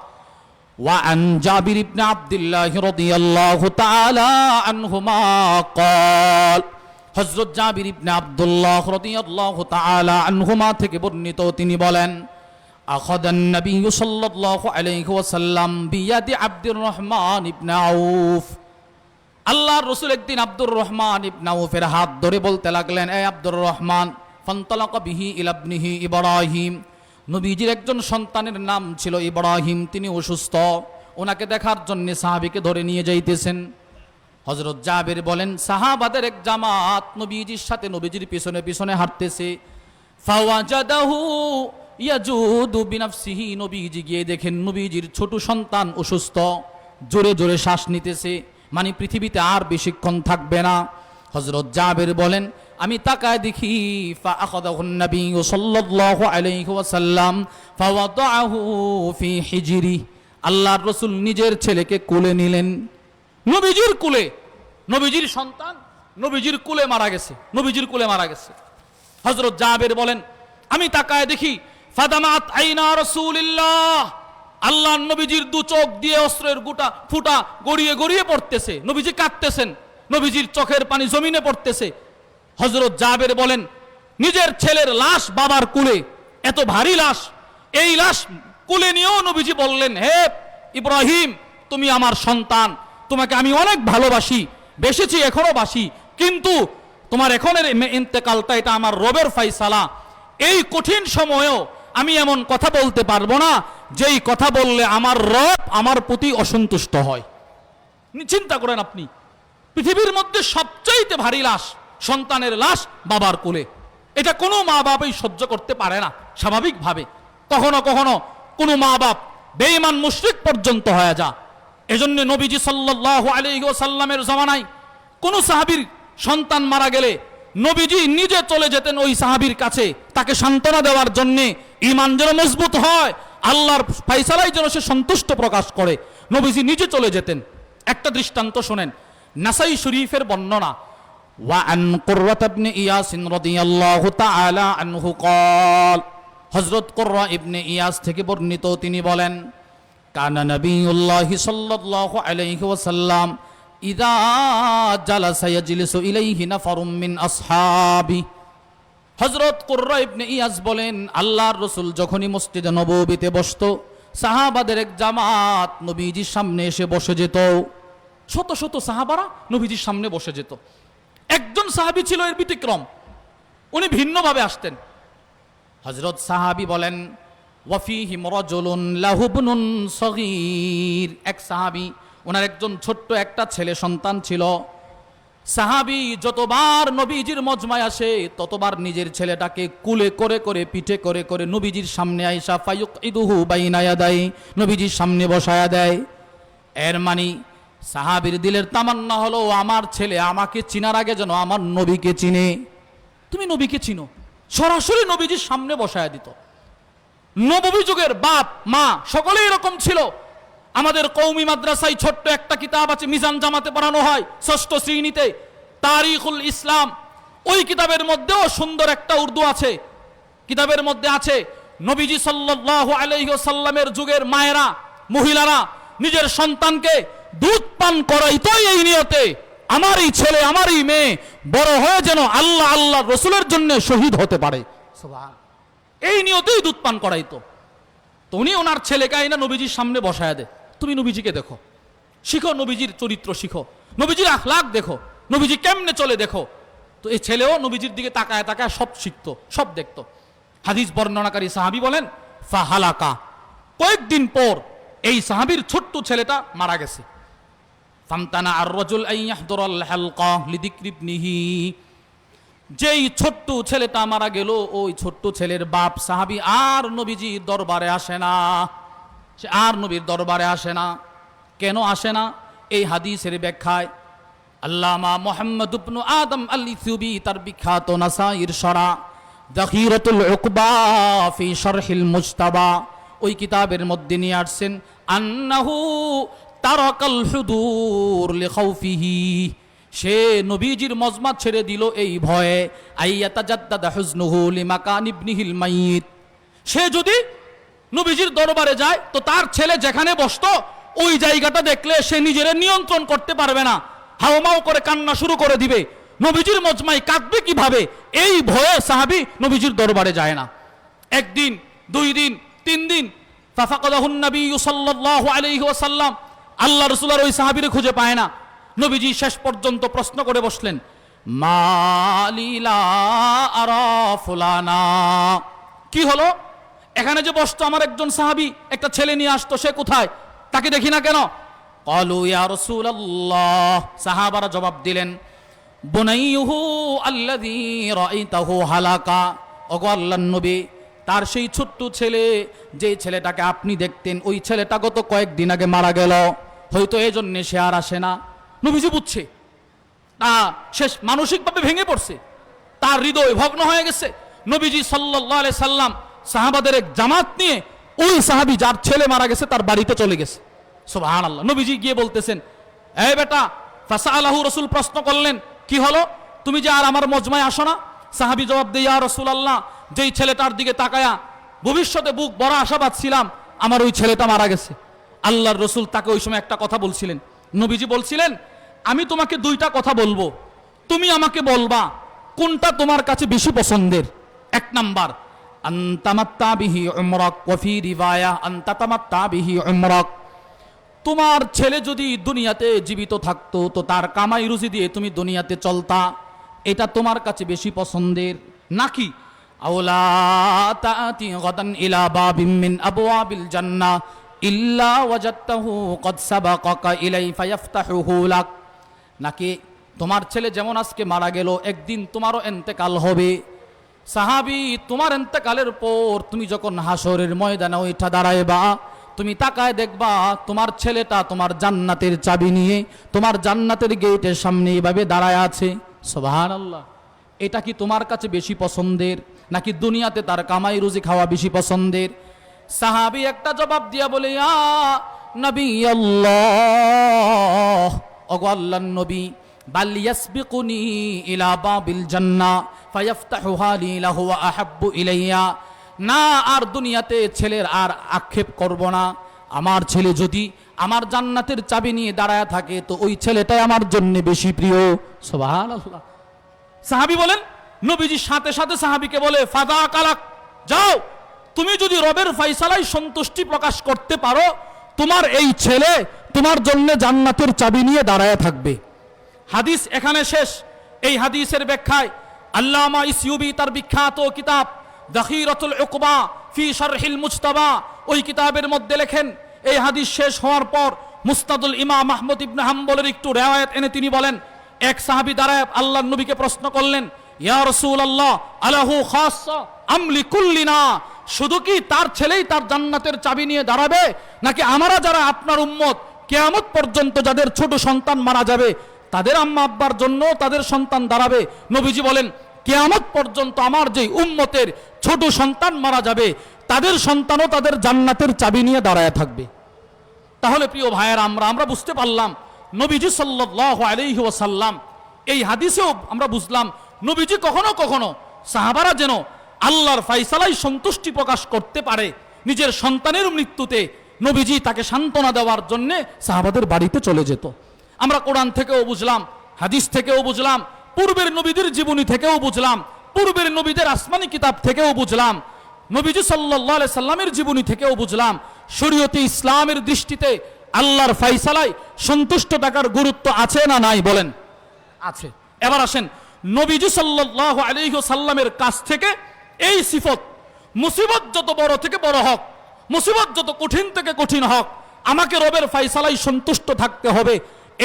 S4: وعن جابر بن عبد الله رضي الله تعالى عنهما قال, হযরত জাবির ইবনে আব্দুল্লাহ রাদিয়াল্লাহু তাআলা আনহুমা থেকে বর্ণিত, তিনি বলেন আখাদান নবী সাল্লাল্লাহু আলাইহি ওয়াসাল্লাম বিয়াদি আব্দুর রহমান ইবনে আউফ, আল্লাহর রাসূল একদিন আব্দুর রহমান ইবনে আউফের হাত ধরে বলতে লাগলেন, এ আব্দুর রহমান, ফান্তালাকা বিহি ইলা ইবনিহি ইব্রাহিম, নবীজির একজন সন্তানের নাম ছিল ইব্রাহিম, তিনি অসুস্থ, ওনাকে দেখার জন্য সাহাবীকে ধরে নিয়ে যাইতেছেন। হযরত জাবির বলেন সাহাবাদের এক জামাত নবীজির সাথে নবীজির পিছনে পিছনে হাঁটতেছে। ফাওয়াজাদাহু ইয়াজুদু বিনাফসিহি, নবীজি গিয়ে দেখেন নবীজির ছোট সন্তান অসুস্থ, জোরে জোরে শ্বাস নিতেছে, মানে পৃথিবীতে আর বেশিক্ষণ থাকবে না। হযরত জাবির বলেন আমি তাকায় দেখি ফাআখাযাহুন নবী সাল্লাল্লাহু আলাইহি ওয়াসাল্লাম ফাওয়াদাহু ফি হিজরি, আল্লাহর রাসূল নিজের ছেলেকে কোলে নিলেন। নবীজির কোলে, নবীজির সন্তান নবীজির কোলে মারা গেছে, নবীজির কোলে মারা গেছে। হযরত জাবির বলেন আমি তাকায় দেখি ফাদামাত আইনা রাসূলিল্লাহ, আল্লাহর নবীজির দু চোখ দিয়ে অশ্রুর ফুটা গড়িয়ে গড়িয়ে পড়তেছে, নবীজি কাঁদতেছেন, নবীজির চোখের পানি জমিনে পড়তেছে। হযরত জাবির বলেন নিজের ছেলের লাশ বাবার কোলে, এত ভারী লাশ, এই লাশ কোলে নিয়েও নবীজি বললেন, হে ইব্রাহিম তুমি আমার সন্তান, তোমাকে আমি অনেক ভালোবাসি, বেশিছি এখনো বাসি, কিন্তু তোমার এখনের ইন্তেকালটা এটা আমার রবের ফয়সালা। এই কঠিন সময়েও আমি এমন কথা বলতে পারবো না যেই কথা বললে আমার রব আমার প্রতি অসন্তুষ্ট হয়। চিন্তা করেন আপনি, পৃথিবীর মধ্যে সবচাইতে ভারী লাশ সন্তানের লাশ বাবার কোলে, এটা কোনো মা বাবাই সহ্য করতে পারে না স্বাভাবিকভাবে। কখনো কখনো কোনো মা বাপ বেঈমান মুশরিক পর্যন্ত হয়ে যা, এজন্য নবীজি সাল্লাল্লাহু আলাইহি ওয়াসাল্লামের জামানায় কোন সাহাবীর সন্তান মারা গেলে নবীজি নিজে চলে যেতেন ওই সাহাবীর কাছে, তাকে সান্ত্বনা দেওয়ার জন্য, ঈমান যেন মজবুত হয়, আল্লাহর ফয়সালায় যেন সে সন্তুষ্ট প্রকাশ করে, নবীজি নিজে চলে যেতেন। একটা দৃষ্টান্ত শোনেন, নাসাই শরীফের বর্ণনা, ওয়া আন কুররাত ইবনে ইয়াস রাদিয়াল্লাহু তাআলা আনহু قال, হযরত কুররা ইবনে ইয়াস থেকে বর্ণিত, তিনি বলেন, কানা নবিয়ুল্লাহি সাল্লাল্লাহু আলাইহি ওয়াসাল্লাম ইযা জালাসা ইয়াজলিসু ইলাইহি নাফারুম মিন আসহাবি। হযরত কুররা ইবনে ইয়াস বলেন, আল্লাহর রাসূল যখনই মসজিদে নববীতে বসতো, সাহাবাদের এক জামাত নবীজির সামনে এসে বসে যেত। শত শত সাহাবারা নবীজির সামনে বসে যেত। একজন সাহাবী ছিল এর ব্যতিক্রম, উনি ভিন্নভাবে আসতেন। হযরত সাহাবী বলেন, ওয়াফিহিম রাজুলুন লাহু ইবনুন সগীর, এক সাহাবী, ওনার একজন ছোট্ট একটা ছেলে সন্তান ছিল। সাহাবী যতবার নবীজির মজমায় আসে ততবার নিজের ছেলেটাকে কুলে করে করে পিঠে করে করে নবীজির সামনে আইসা ফায়ুকইদুহু বাইনা ইয়াদাই, নবীজির সামনে বসায়া দেয়। এর মানে সাহাবীর দিলের তামান্না হলো, আমার ছেলে আমাকে চিনার আগে যেন আমার নবীকে চিনে। তুমি নবীকে চিনো, সরাসরি নবীজির সামনে বসায়া দিত। নববী যুগের বাপ মা সকলেই এরকম ছিল। আমাদের কওমি মাদ্রাসায় ছোট্ট একটা কিতাব আছে, মিজান জামাতে পড়ানো হয় 6ষ্ঠ শ্রেণীতে, তারিখুল ইসলাম। ওই কিতাবের মধ্যেও সুন্দর একটা উর্দু আছে। কিতাবের মধ্যে আছে, নবীজি সাল্লাল্লাহু আলাইহি ওয়াসাল্লামের যুগের মায়েরা, মহিলারা নিজের সন্তানকে দুধ পান করাইতো এই নিয়তে, আমার এই ছেলে আমার এই মেয়ে বড় হয়ে যেন আল্লাহ আল্লাহ রসুলের জন্য শহীদ হতে পারে, সুবহান, এই নিয়তেই দুধ পান করাইতো। তো উনি ওনার ছেলেকে আইনা নবীজির সামনে বসায় দেয়। তুমি নবীজিকে দেখো, শিখো, নবীজির চরিত্র শিখো, নবীজির আখলাক দেখো, নবীজি কেমনে চলে দেখো। তো এই ছেলেও নবীজির দিকে তাকায় তাকায় সব শিখতো, সব দেখতো। হাদিস বর্ণনাকারী সাহাবী বলেন, ফাহালাকা, কয়েকদিন পর এই সাহাবীর ছোট্ট ছেলেটা মারা গেছে। ফামতানা আর রাজুল আন ইয়াহদুরাল হালকা লিযিকরি ইবনিহি, যেই ছোট্ট ছেলেটা মারা গেল, ওই ছোট্ট ছেলের বাপ সাহাবী আর নবীজির দরবারে আসে না, সে আর নবীর দরবারে আসে না। কেন আসে না? এই হাদিসের ব্যাখ্যায় আল্লামা মুহাম্মদ ইবনে আদম আল-ইথিওপি তার বিখ্যাত নাসাইর শরা যাখিরাতুল উকবা ফি শারহিল মুজতাবা, ওই কিতাবের মধ্যে নিয়ে আসছেন, আন্নাহু তারাকাল হুদুর লিখাউফিহি, সে নবীজির মজমা ছেড়ে দিল এই ভয়ে, আইয়াতাজাদ্দাদা হুজনুহু লিমাকান ইবনিহিল মাইয়িত, সে যদি নবীজির দরবারে যায় তো তার ছেলে যেখানে বসতো ওই জায়গাটা দেখলে সে নিজের নিয়ন্ত্রণ করতে পারবে না, হাওমাও করে কান্না শুরু করে দিবে, নবীজির মজমায় কাঁদবে কিভাবে, এই ভয়ে সাহাবী নবীজির দরবারে যায় না। একদিন, 2 দিন, 3 দিন, ফাফাকাদাহুন নবী সাল্লাল্লাহু আলাইহি ওয়াসাল্লাম, আল্লাহ রাসূল আর ওই সাহাবীরে খুঁজে পায় না। নবীজি শেষ পর্যন্ত প্রশ্ন করে বসলেন, মালিলা আরা ফুলানা, কি হলো, এখানে যে বসতো আমার একজন সাহাবী, একটা ছেলে নিয়ে আসতো, সে কোথায়, তাকে দেখি না কেন? ক্বালু ইয়া রাসূলুল্লাহ, সাহাবারা জবাব দিলেন, বুনাইয়ুহু আল্লাযী রাআইতাহু হালাকা, ওগো আল্লাহর নবী, তার সেই ছোট্ট ছেলে, যে ছেলেটাকে আপনি দেখতেন, ওই ছেলেটা গত কয়েকদিন আগে মারা গেল, হয়তো এই জন্যে সে আর আসে না। নবীজি বুঝছে তা শেষ মানসিকভাবে ভেঙে পড়ছে, তার হৃদয় ভগ্ন হয়ে গেছে। নবীজি সাল্লাল্লাহু আলাইহি সাল্লাম সাহাবাদের এক জামাত নিয়ে ওই সাহাবী যার ছেলে মারা গেছে তার বাড়িতে চলে গেছে, সুবহানাল্লাহ। নবীজি গিয়ে বলতেছেন, এই বেটা, ফাসালাহু, রাসূল প্রশ্ন করলেন, কি হলো, তুমি যে আর আমার মজমায় আসো না? সাহাবী জবাব দেয়, ইয়া রাসূলুল্লাহ, যেই ছেলেটার দিকে তাকায়া ভবিষ্যতে বুক বড় আশাবাদ ছিলাম, আমার ওই ছেলেটা মারা গেছে। আল্লাহর রাসূল তাকে ওই সময় একটা কথা বলছিলেন। নবীজি বলছিলেন, আমি তোমাকে 2টা কথা বলবো, তুমি আমাকে বলবা কোনটা তোমার কাছে বেশি পছন্দের। 1 নাম্বার, আনতামাত্তা বিহি উমরাক, ওয়া ফি রিওয়ায়া আনতাতামাত্তা বিহি উমরাক, তোমার ছেলে যদি দুনিয়াতে জীবিত থাকতো তো তার কামাই রুজি দিয়ে তুমি দুনিয়াতে চলতা, এটা তোমার কাছে বেশি পছন্দের, নাকি আওলা তাআতি গাদান ইলা বাবিম মিন আবওয়াবিল জান্নাহ ইল্লা ওয়াজাদতাহু ক্বাদ সাবাকাকা ইলাই ফায়াফতাহুহু লাক, নাকি তোমার ছেলে যেমন আজকে মারা গেল, একদিন তোমারও ইন্তেকাল হবে। সাহাবী, তোমার ইন্তেকালের পর তুমি যখন হাসরের ময়দানে ওইটা দাঁড়াইবা, তুমি তাকায় দেখবা তোমার ছেলেটা তোমার জান্নাতের চাবি নিয়ে তোমার জান্নাতের গেটের সামনে এভাবে দাঁড়ায় আছে। সুবহানাল্লাহ। এটা কি তোমার কাছে বেশি পছন্দের, নাকি দুনিয়াতে তার কামাই রুজি খাওয়া বেশি পছন্দের? সাহাবী একটা জবাব দিয়া বলে, ইয়া নবী আল্লাহ, ওগো আল্লাহর নবী, বাল ইয়াসবিকুনি ইলা বাবিল জান্নাহ ফায়াফতাহুহা লি লাহু ওয়া আহাব্বু ইলাইয়া। না, আর দুনিয়াতে ছেলের আর আক্ষেপ করব না। আমার ছেলে যদি আমার জান্নাতের চাবি নিয়ে দাঁড়ায় থাকে তো ওই ছেলেটাই আমার জন্য বেশি প্রিয়। সুবহানাল্লাহ। সাহাবী বলেন, নবীজির সাথে সাথে সাহাবীকে বলে, ফাদা কালাক, যাও, তুমি যদি রবের ফয়সালায় সন্তুষ্টি প্রকাশ করতে পারো, তোমার এই ছেলে তোমার জন্য জান্নাতের চাবি নিয়ে দাঁড়ায় থাকবে। হাদিস এখানে শেষ। এই হাদিসের ব্যাখ্যায় আল্লামা ইসইউবি তার বিখ্যাত কিতাব যাখিরাতুল উকবা ফি শারহিল মুজতাবা, ওই কিতাবের মধ্যে লেখেন, এই হাদিস শেষ হওয়ার পর মুসনাদুল ইমাম আহমদ ইবনে হাম্বলের একটু রিওয়ায়াত এনে তিনি বলেন, এক সাহাবী দাঁড়ায় আল্লাহর নবীকে প্রশ্ন করলেন, ইয়া রাসূলুল্লাহ, আলাহু খাসসা আম লিকুল্লিনা, শুধু কি তার ছেলেই তার জান্নাতের চাবি নিয়ে দাঁড়াবে, নাকি আমরা যারা আপনার উম্মত কিয়ামত পর্যন্ত যাদের ছোট সন্তান মারা যাবে তাদের আম্মা আব্বার জন্য তাদের সন্তান দাঁড়াবে? নবীজি বলেন, কিয়ামত পর্যন্ত আমার যে উম্মতের ছোট সন্তান মারা যাবে তাদের সন্তানও তাদের জান্নাতের চাবি নিয়ে দাঁড়ায় থাকবে। তাহলে প্রিয় ভাইয়েরা, আমরা বুঝতে পারলাম নবীজি সাল্লাল্লাহু আলাইহি ওয়াসাল্লাম, এই হাদিসেও আমরা বুঝলাম নবীজি কখনো কখনো সাহাবারা যেন আল্লাহর ফয়সালায় সন্তুষ্টি প্রকাশ করতে পারে নিজের সন্তানের মৃত্যুতে, নবীজি তাকে সান্ত্বনা দেওয়ার জন্য সাহাবাদের বাড়িতে চলে যেত। আমরা কোরআন থেকেও বুঝলাম, হাদিস থেকেও বুঝলাম, পূর্বের নবীদের জীবনী থেকেও বুঝলাম, পূর্বের নবীদের আসমানি কিতাব থেকেও বুঝলাম, নবীজি সাল্লাল্লাহু আলাইহি সাল্লামের জীবনী থেকেও বুঝলাম, শরীয়তে ইসলামের দৃষ্টিতে আল্লাহর ফয়সালায় সন্তুষ্ট থাকার গুরুত্ব আছে না নাই? বলেন, আছে। এবার আসেন, নবীজি সাল্লাল্লাহু আলাইহি সাল্লামের কাছ থেকে এই সিফত, মুসিবত যত বড় থেকে বড় হোক, মুসিবত যত কঠিন থেকে কঠিন হোক, আমাকে রবের ফয়সালায় সন্তুষ্ট থাকতে হবে,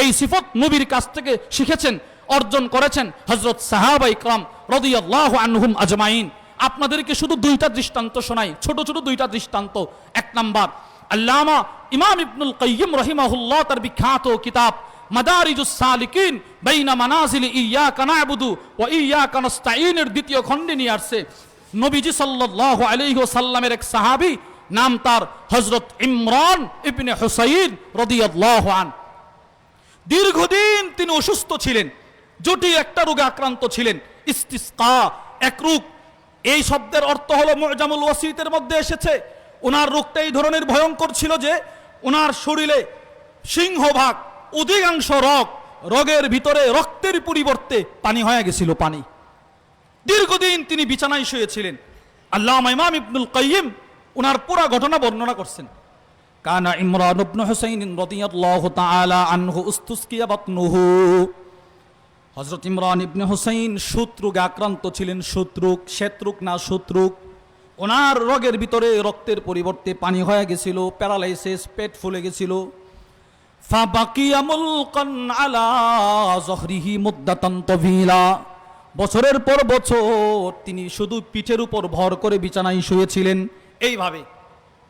S4: এই সিফত নবীর কাছ থেকে শিখেছেন, অর্জন করেছেন হযরত সাহাবা ইকরাম রাদিয়াল্লাহু আনহুম আজমাইন। আপনাদেরকে শুধু দুইটা দৃষ্টান্ত শোনাই, ছোট ছোট দুইটা দৃষ্টান্ত। এক নাম্বার, আল্লামা ইমাম ইবনুল কাইয়িম রাহিমাহুল্লাহ তার বিখ্যাত কিতাব মাদারিজুস সালিকিন বাইনা মানাজিল ইয়াকা না'বুদু ওয়া ইয়াকা নাস্তাঈনের দ্বিতীয় খণ্ডে নিয়ে আসছে, নবীজি সাল্লাল্লাহু আলাইহি ওয়াসাল্লামের এক সাহাবী, নাম তার হযরত ইমরান ইবনে হুসাইন রাদিয়াল্লাহু আন। দীর্ঘদিন তিনি অসুস্থ ছিলেন, জটিল একটা রোগে আক্রান্ত ছিলেন, ইস্তিসকা, এক রোগ। এই শব্দের অর্থ হলো মুজামুল ওয়াসিতের মধ্যে এসেছে। ওনার রোগটা এই ধরনের ভয়ঙ্কর ছিল যে ওনার শরীরে সিংহভাগ অধিকাংশ রগের ভিতরে রক্তের পরিবর্তে পানি হয়ে গেছিল, পানি। দীর্ঘদিন তিনি বিছানায় শুয়েছিলেন। আল্লামা ইমাম ইবনুল কাইয়িম ওনার পুরো ঘটনা বর্ণনা করছেন। কানা ইমরান ইবনে হুসাইন রাদিয়াল্লাহু তাআলা আনহু উস্তুসকিয়া বাতনুহু, হযরত ইমরান ইবনে হুসাইন শত্রুকে আক্রান্ত ছিলেন, শ্বেতরোগ না শত্রুক। ওনার রগের ভিতরে রক্তের পরিবর্তে পানি হয়ে গেছিল, প্যারালাইসিস, পেট ফুলে গেছিল। ফাবাকিয়া মুলকান আলা যহরিহি মুদ্দাতান তাওয়িলা, বছরের পর বছর তিনি শুধু পিঠের উপর ভর করে বিছানায় শুয়েছিলেন, এইভাবে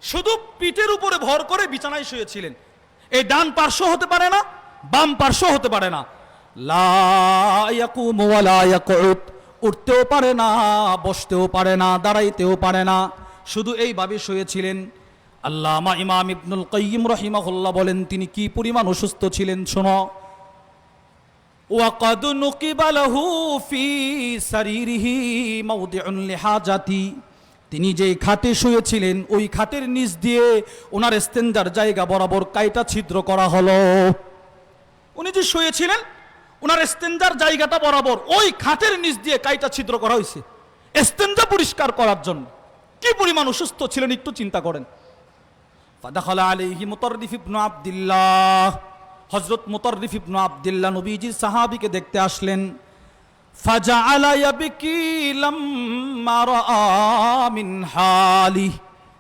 S4: শুধু পিঠের উপরে ভর করে বিছানায় শুয়েছিলেন। এই ডান পার্শ্ব হতে পারে না, বাম পার্শ্ব হতে পারে না, লা ইয়াকুমু ওয়া লা ইয়াকুদ, উঠতেও পারে না, বসতেও পারে না, দাঁড়াইতেও পারে না, শুধু এইভাবে শুয়েছিলেন। আল্লামা ইমাম ইবনুল কাইয়িম রাহিমাহুল্লাহ বলেন তিনি কি পরিমাণ অসুস্থ ছিলেন শোনো। ওয়াকাদ নুকিবা লাহু ফি সারিরিহি মাওদিউন লিহাজাতি, তিনি যে খাটে শুয়েছিলেন ওই খাটের নিচ দিয়ে ওনার ইস্তেঞ্জার জায়গা বরাবর কাইটা ছিদ্র করা হলো। উনি যে শুয়েছিলেন ওনার ইস্তেঞ্জার জায়গাটা বরাবর ওই খাটের নিচ দিয়ে কাইটা ছিদ্র করা হয়েছে ইস্তেঞ্জা পরিষ্কার করার জন্য। কি পরিমাণ অসুস্থ ছিলেন একটু চিন্তা করেন। ফাদাখালা আলাইহি মুতাররিফ ইবনে আব্দুল্লাহ, হযরত মুতাররিফ ইবনে আব্দুল্লাহ নবীজি সাহাবীকে দেখতে আসলেন। ফাজাআলা ইয়াবকি লাম্মা রাআ মিন হালি,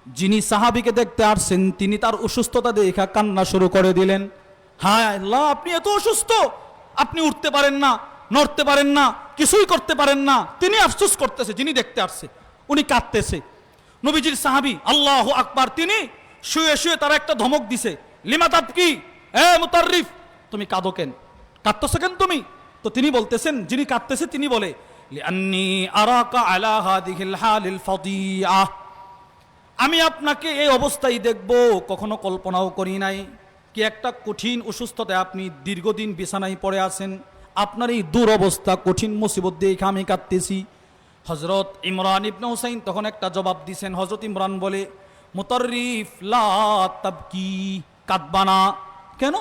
S4: যিনি সাহাবীকে দেখতে আসছেন তিনি তার অসুস্থতা দেখে কান্না শুরু করে দিলেন। হায় আল্লাহ, আপনি এত অসুস্থ, আপনি উঠতে পারেন না, নড়তে পারেন না, কিছুই করতে পারেন না। তিনি আফসোস করতেছে, যিনি দেখতে আসছে উনি কাঁদতেছে। নবীজির সাহাবী আল্লাহু আকবার, তিনি শুয়ে শুয়ে তারা একটা ধমক দিছে, লিমা তাবকি, এ মুতাররিফ তুমি কাঁদো কেন, কাঁদতেছো কেন তুমি? তো তিনি বলতেছেন, যিনি কাঁদতেছে তিনি বলে, লিআন্নী আরাকা আলা হাদিহিল হালিল ফাদিআ, আমি আপনাকে এই অবস্থায় দেখব কখনো কল্পনাও করি নাই। কি একটা কঠিন অসুস্থতায় আপনি দীর্ঘদিন বিছানায় পড়ে আছেন, আপনার এই দুরবস্থা কঠিন মুসিবত দেখে আমি কাঁদতেছি। হযরত ইমরান ইবনে হুসাইন তখন একটা জবাব দিছেন। হযরত ইমরান বলে, মুতাররিফ লা তাবকি, কাঁদবা না কেন?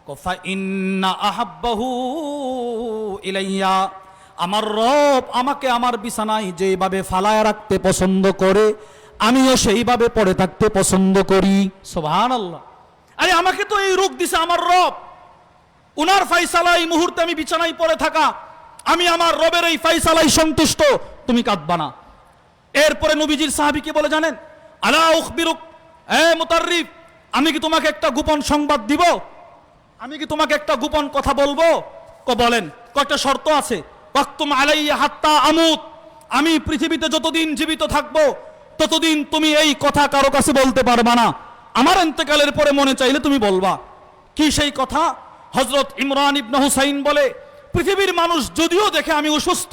S4: কফা ইন্না আহাব্বাহু ইলাইয়া, আমার রব আমাকে আমার বিছানায় যেভাবে ফালায় রাখতে পছন্দ করে আমিও সেইভাবে পড়ে থাকতে পছন্দ করি। সুবহানাল্লাহ। আরে আমাকে তো এই রোগ দিছে আমার রব, উনার ফায়সালা এই মুহূর্তে আমি বিছানায় পড়ে থাকা, আমি আমার রবের এই ফায়সালায় সন্তুষ্ট, তুমি কাঁদবা না। এরপরে নবীজির সাহাবী কি বলে জানেন? আলা উখবিরুক, এ মুতাররিফ আমি কি তোমাকে একটা গোপন সংবাদ দিব, আমি কি তোমাকে একটা গোপন কথা বলবো? বলেন। কয়েকটা শর্ত আছে। ওয়াক্তুম আলাইয়া হাত্তা আমুত, আমি পৃথিবীতে যতদিন জীবিত থাকবো ততদিন তুমি এই কথা কারো কাছে বলতে পারবা না, আমার ইন্তেকালের পরে মনে চাইলে তুমি বলবা। কি সেই কথা? হযরত ইমরান ইবনে হুসাইন বলে, পৃথিবীর মানুষ যদিও দেখে আমি অসুস্থ,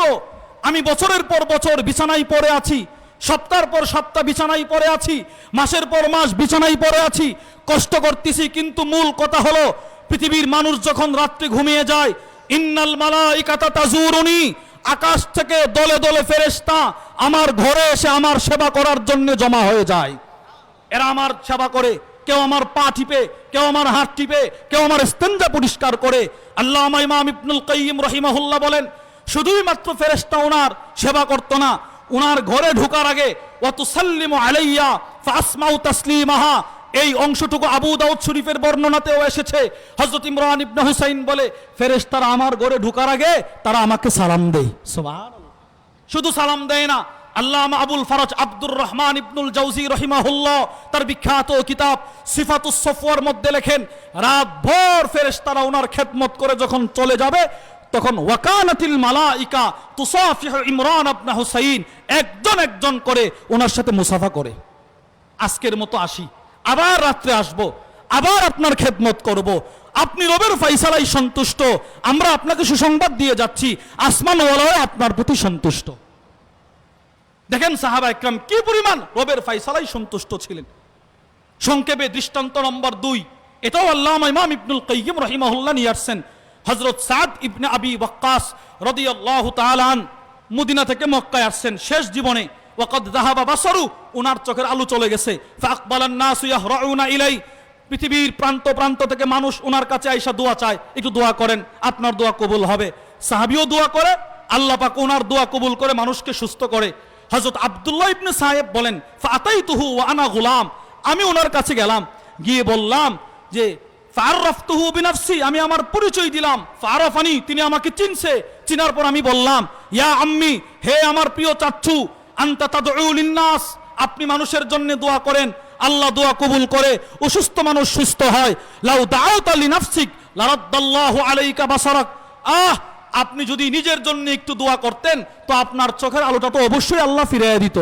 S4: আমি বছরের পর বছর বিছানায় পড়ে আছি, সপ্তাহের পর সপ্তাহ বিছানায় পড়ে আছি, মাসের পর মাস বিছানায় পড়ে আছি, কষ্ট করতেছি, কিন্তু মূল কথা হলো পৃথিবীর মানুষ যখন রাত্রে ঘুমিয়ে যায়, ইন্নাল মালাইকাতা তাজুরুনি, আকাশ থেকে দলে দলে ফেরেশতা আমার ঘরে এসে আমার সেবা করার জন্য জমা হয়ে যায়। এরা আমার সেবা করে, কেউ আমার পা টিপে, কেউ আমার হাত টিপে, কেউ আমার ইস্তেঞ্জা পরিষ্কার করে। আল্লামা ইমাম ইবনুল কাইয়িম রাহিমাহুল্লাহ বলেন, শুধুই মাত্র ফেরেশতা ওনার সেবা করতো না, ওনার ঘরে ঢোকার আগে ওয়া তুসাল্লিমু আলাইয়া ফাসমাউ তাসলিমাহা, এই অংশটুকু আবু দাউদ শরীফের বর্ণনাতেও এসেছে। হযরত ইমরান ইবনে হুসাইন বলে, ফেরেশতারা আমার ঘরে ঢোকার আগে তারা আমাকে সালাম দেয়। সুবহানাল্লাহ। শুধু সালাম দেয় না, আল্লামা আবুল ফরজ আব্দুর রহমান ইবনুল জাওজি রাহিমাহুল্লাহ তার বিখ্যাত কিতাব সিফাতুস সফওয়ার মধ্যে লেখেন, রাতভর ফেরেশতারা ওনার খেদমত করে যখন চলে যাবে, তখন ওয়াকানাতিল মালাইকা তুসাফিহু ইমরান ইবনে হুসাইন, একজন একজন করে ওনার সাথে মুসাফা করে। আজকের মতো আসি, আবার রাত্রে আসব, আবার আপনার খেদমত করব, আপনি রবের ফায়সালায় সন্তুষ্ট, আমরা আপনাকে সুসংবাদ দিয়ে যাচ্ছি, আসমানওয়ালাও আপনার প্রতি সন্তুষ্ট। দেখেন সাহাবা একরাম কি পরিমাণ রবের ফায়সালায় সন্তুষ্ট ছিলেন। সংক্ষেপে দৃষ্টান্ত নম্বর 2, এটাও আল্লামা ইমাম ইবনুল কাইয়িম রাহিমাহুল্লাহ নিয়ে আসছেন। হযরত সাদ ইবনে আবি ওয়াক্কাস রাদিয়াল্লাহু তাআলা আন মদিনা থেকে মক্কায় আসছেন শেষ জীবনে। ওয়াকাদ যাহাবা বাসারু, ওনার চোখের আলো চলে গেছে। ফাআকবালান নাসু ইয়াহরাউনা ইলাই, পৃথিবীর প্রান্ত প্রান্ত থেকে মানুষ ওনার কাছে আইসা দোয়া চায়, একটু দোয়া করেন, আপনার দোয়া কবুল হবে। সাহাবীও দোয়া করে, আল্লাহ পাক ওনার দোয়া কবুল করে মানুষকে সুস্থ করে। হযরত আব্দুল্লাহ ইবনে সাহেব বলেন, ফাআতাইতুহু ওয়া আনা গুলাম, আমি ওনার কাছে গেলাম, গিয়ে বললাম যে ফাআরাফতুহু বিনাফসি, আমি আমার পরিচয় দিলাম। ফাআরাফানি, তিনি আমাকে চিনছে, চিনার পর আমি বললাম, ইয়া আম্মি, হে আমার প্রিয় চাচ্চু, আনতা তাদউ লিন্নাস, আপনি মানুষের জন্য দোয়া করেন, আল্লাহ দোয়া কবুল করে, অসুস্থ মানুষ সুস্থ হয়। লাউ দাউতা লিনাফসিক লারাদ্দাল্লাহু আলাইকা বাসারাক, আপনি যদি নিজের জন্য একটু দোয়া করতেন তো আপনার চোখের আলোটা তো অবশ্যই আল্লাহ ফিরিয়ে দিত।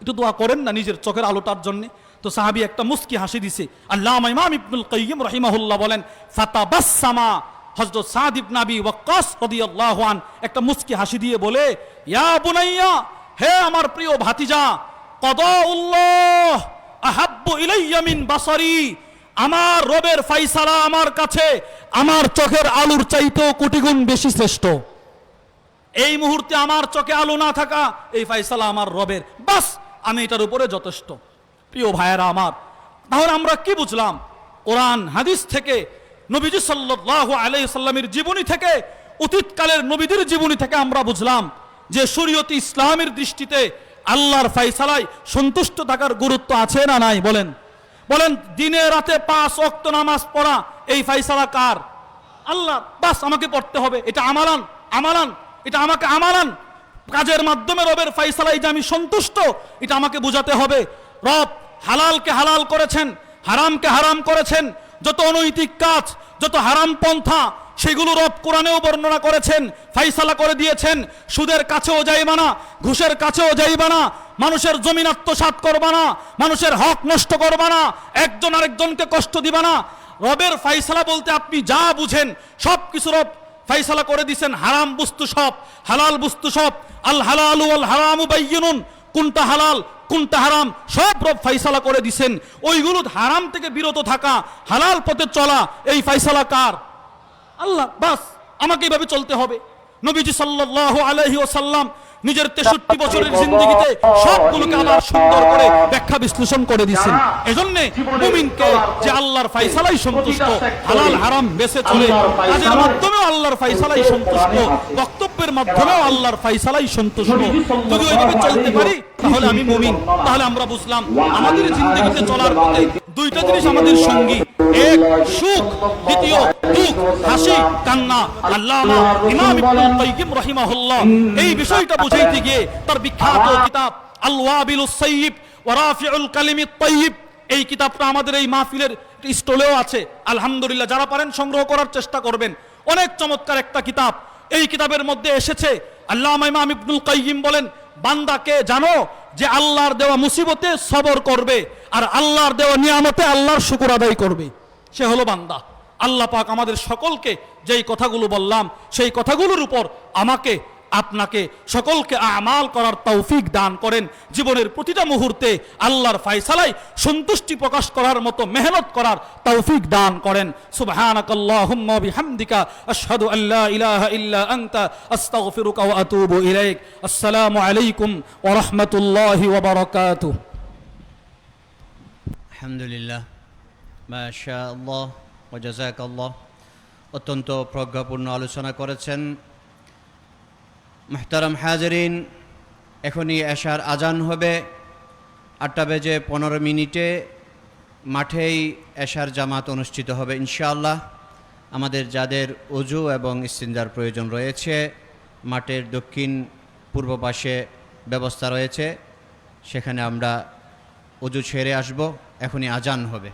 S4: একটু দোয়া করেন না নিজের চোখের আলোটার জন্য। তো সাহাবী একটা মুস্কি হাসি দিছে। আল্লামা ইমাম ইবনুল কাইয়িম রাহিমাহুল্লাহ বলেন, ফাতাবাসসামা, হযরত সাদ ইবনে আবি ওয়াক্কাস রাদিয়াল্লাহু আন একটা মুস্কি হাসি দিয়ে বলে, ইয়া বুনাইয়া, হে আমার প্রিয় ভাতিজা, কদাউল্লাহ আহাব্বু ইলাইয়া মিন বাসারি, আমার রবের ফায়সালা আমার কাছে আমার চোখের আলোর চাইতেও কোটি গুণ বেশি শ্রেষ্ঠ। এই মুহূর্তে আমার চোখে আলো না থাকা, এই ফায়সালা আমার রবের, বাস আমি এটার উপরে যথেষ্ট। প্রিয় ভাইয়েরা আমার, তাহলে আমরা কি বুঝলাম? কোরআন হাদিস থেকে, নবীজি সাল্লাল্লাহু আলাইহি সাল্লামের জীবনী থেকে, অতীতকালের নবীদের জীবনী থেকে আমরা বুঝলাম যে শরীয়তে ইসলামের দৃষ্টিতে আল্লাহর ফায়সালায় সন্তুষ্ট থাকার গুরুত্ব আছে না নাই? বলেন বলেন। দিনে রাতে 5 ওয়াক্ত নামাজ পড়া, এই ফায়সালা কার? আল্লাহ। বাস আমাকে পড়তে হবে, এটা আমালান, আমালান, এটা আমাকে আমালান, কাজের মাধ্যমে রবের ফায়সালায় যে আমি সন্তুষ্ট, এটা আমাকে বোঝাতে হবে। রব হালালকে হালাল করেছেন, হারামকে হারাম করেছেন, যত অনৈতিক কাজ, যত হারাম পন্থা, সেগুলো রব কোরআনেও বর্ণনা করেছেন, ফাইসালা করে দিয়েছেন। সুদের কাছেও যাইবা না, ঘুষের কাছেও যাইবা না, মানুষের জমিন আত্মসাৎ করবা না, মানুষের হক নষ্ট করবা না, একজন আরেকজনকে কষ্ট দিবা না। রবের ফাইসালা বলতে আপনি যা বুঝেন সব কিছু রব ফাইসালা করে দিয়েছেন। হারাম বস্তু সব, হালাল বস্তু সব। আল হালালু ওয়াল হারামু বাইয়িনুন, কোনটা হালাল কোনটা হারাম সব রব ফাইসালা করে দিয়েছেন। ওইগুলো হারাম থেকে বিরত থাকা, হালাল পথে চলা, এই ফাইসালা কার? আল্লাহ। বাস আমাকে এইভাবে চলতে হবে। নবীজি সাল্লাল্লাহু আলাইহি ওয়াসাল্লাম নিজের 63 বছরের জিন্দেগিতে সবগুলোকে আবার সুন্দর করে ব্যাখ্যা বিশ্লেষণ করে দিয়েছেন। এজন্য মুমিনকে যে আল্লাহর ফায়সালাই সন্তুষ্ট, হালাল হারাম বেঁচে চলে, কাজের মাধ্যমেও আল্লাহর ফায়সালাই সন্তুষ্ট, বক্তব্যের মাধ্যমেও আল্লাহর ফায়সালাই সন্তুষ্ট। যদি ওইভাবে চলতে পারি তাহলে আমি মুমিন। তাহলে আমরা বুঝলাম আমাদের জিন্দেগিতে চলার পথে দুইটা জিনিস আমাদের সঙ্গী, এক সুখ, দ্বিতীয় দুঃখ, হাসি কান্না। আল্লামা ইমাম ইবনুল কাইয়িম রাহিমাহুল্লাহ এই বিষয়টা বুঝাইতে গিয়ে তার বিখ্যাত কিতাব আল ওয়াবিলুস সাইয়্যিব ওয়া রাফিউল কালিমিত তাইয়্যিব, এই কিতাবটা আমাদের এই মাহফিলের স্টলেও আছে। আলহামদুলিল্লাহ, যারা পারেন সংগ্রহ করার চেষ্টা করবেন। অনেক চমৎকার একটা কিতাব। এই কিতাবের মধ্যে এসেছে আল্লামা ইমাম ইবনুল কাইয়িম বলেন, বান্দাকে জানো যে আল্লাহর দেওয়া মুসিবতে সবর করবে আর আল্লাহর দেওয়া নিয়ামতে আল্লাহর শুকর আদায় করবে, সে হলো বান্দা। আল্লাহ পাক আমাদের সকলকে যেই কথাগুলো বললাম সেই কথাগুলোর উপর আমাকে আপনাকে সকলকে আমাল করার তৌফিক দান করেন। জীবনের প্রতিটা মুহূর্তে আল্লাহর ফায়সালায় সন্তুষ্টি প্রকাশ করার মতো মেহনত করার তৌফিক দান করেন। সুবহানাকাল্লাহুম্মা বিহামদিকা আশহাদু আল্লা ইলাহা ইল্লা আনতা আস্তাগফিরুকা ওয়া আতুবু ইলাইক। আসসালামু আলাইকুম ওয়া রাহমাতুল্লাহি ওয়া বারাকাতুহু।
S3: আলহামদুলিল্লাহ, মাশাআল্লাহ ওয়া জাযাকাল্লাহ। অত্যন্ত প্রজ্ঞাপূর্ণ আলোচনা করেছেন। মুহতারাম হাজিরিন, এখনই এশার আজান হবে। 8:15 মাঠেই এশার জামাত অনুষ্ঠিত হবে ইনশাআল্লাহ। আমাদের যাদের ওযু এবং ইস্তিনজার প্রয়োজন রয়েছে, মাঠের দক্ষিণ পূর্ব পাশে ব্যবস্থা রয়েছে, সেখানে আমরা ওযু ছেড়ে আসব। এখনই আজান হবে।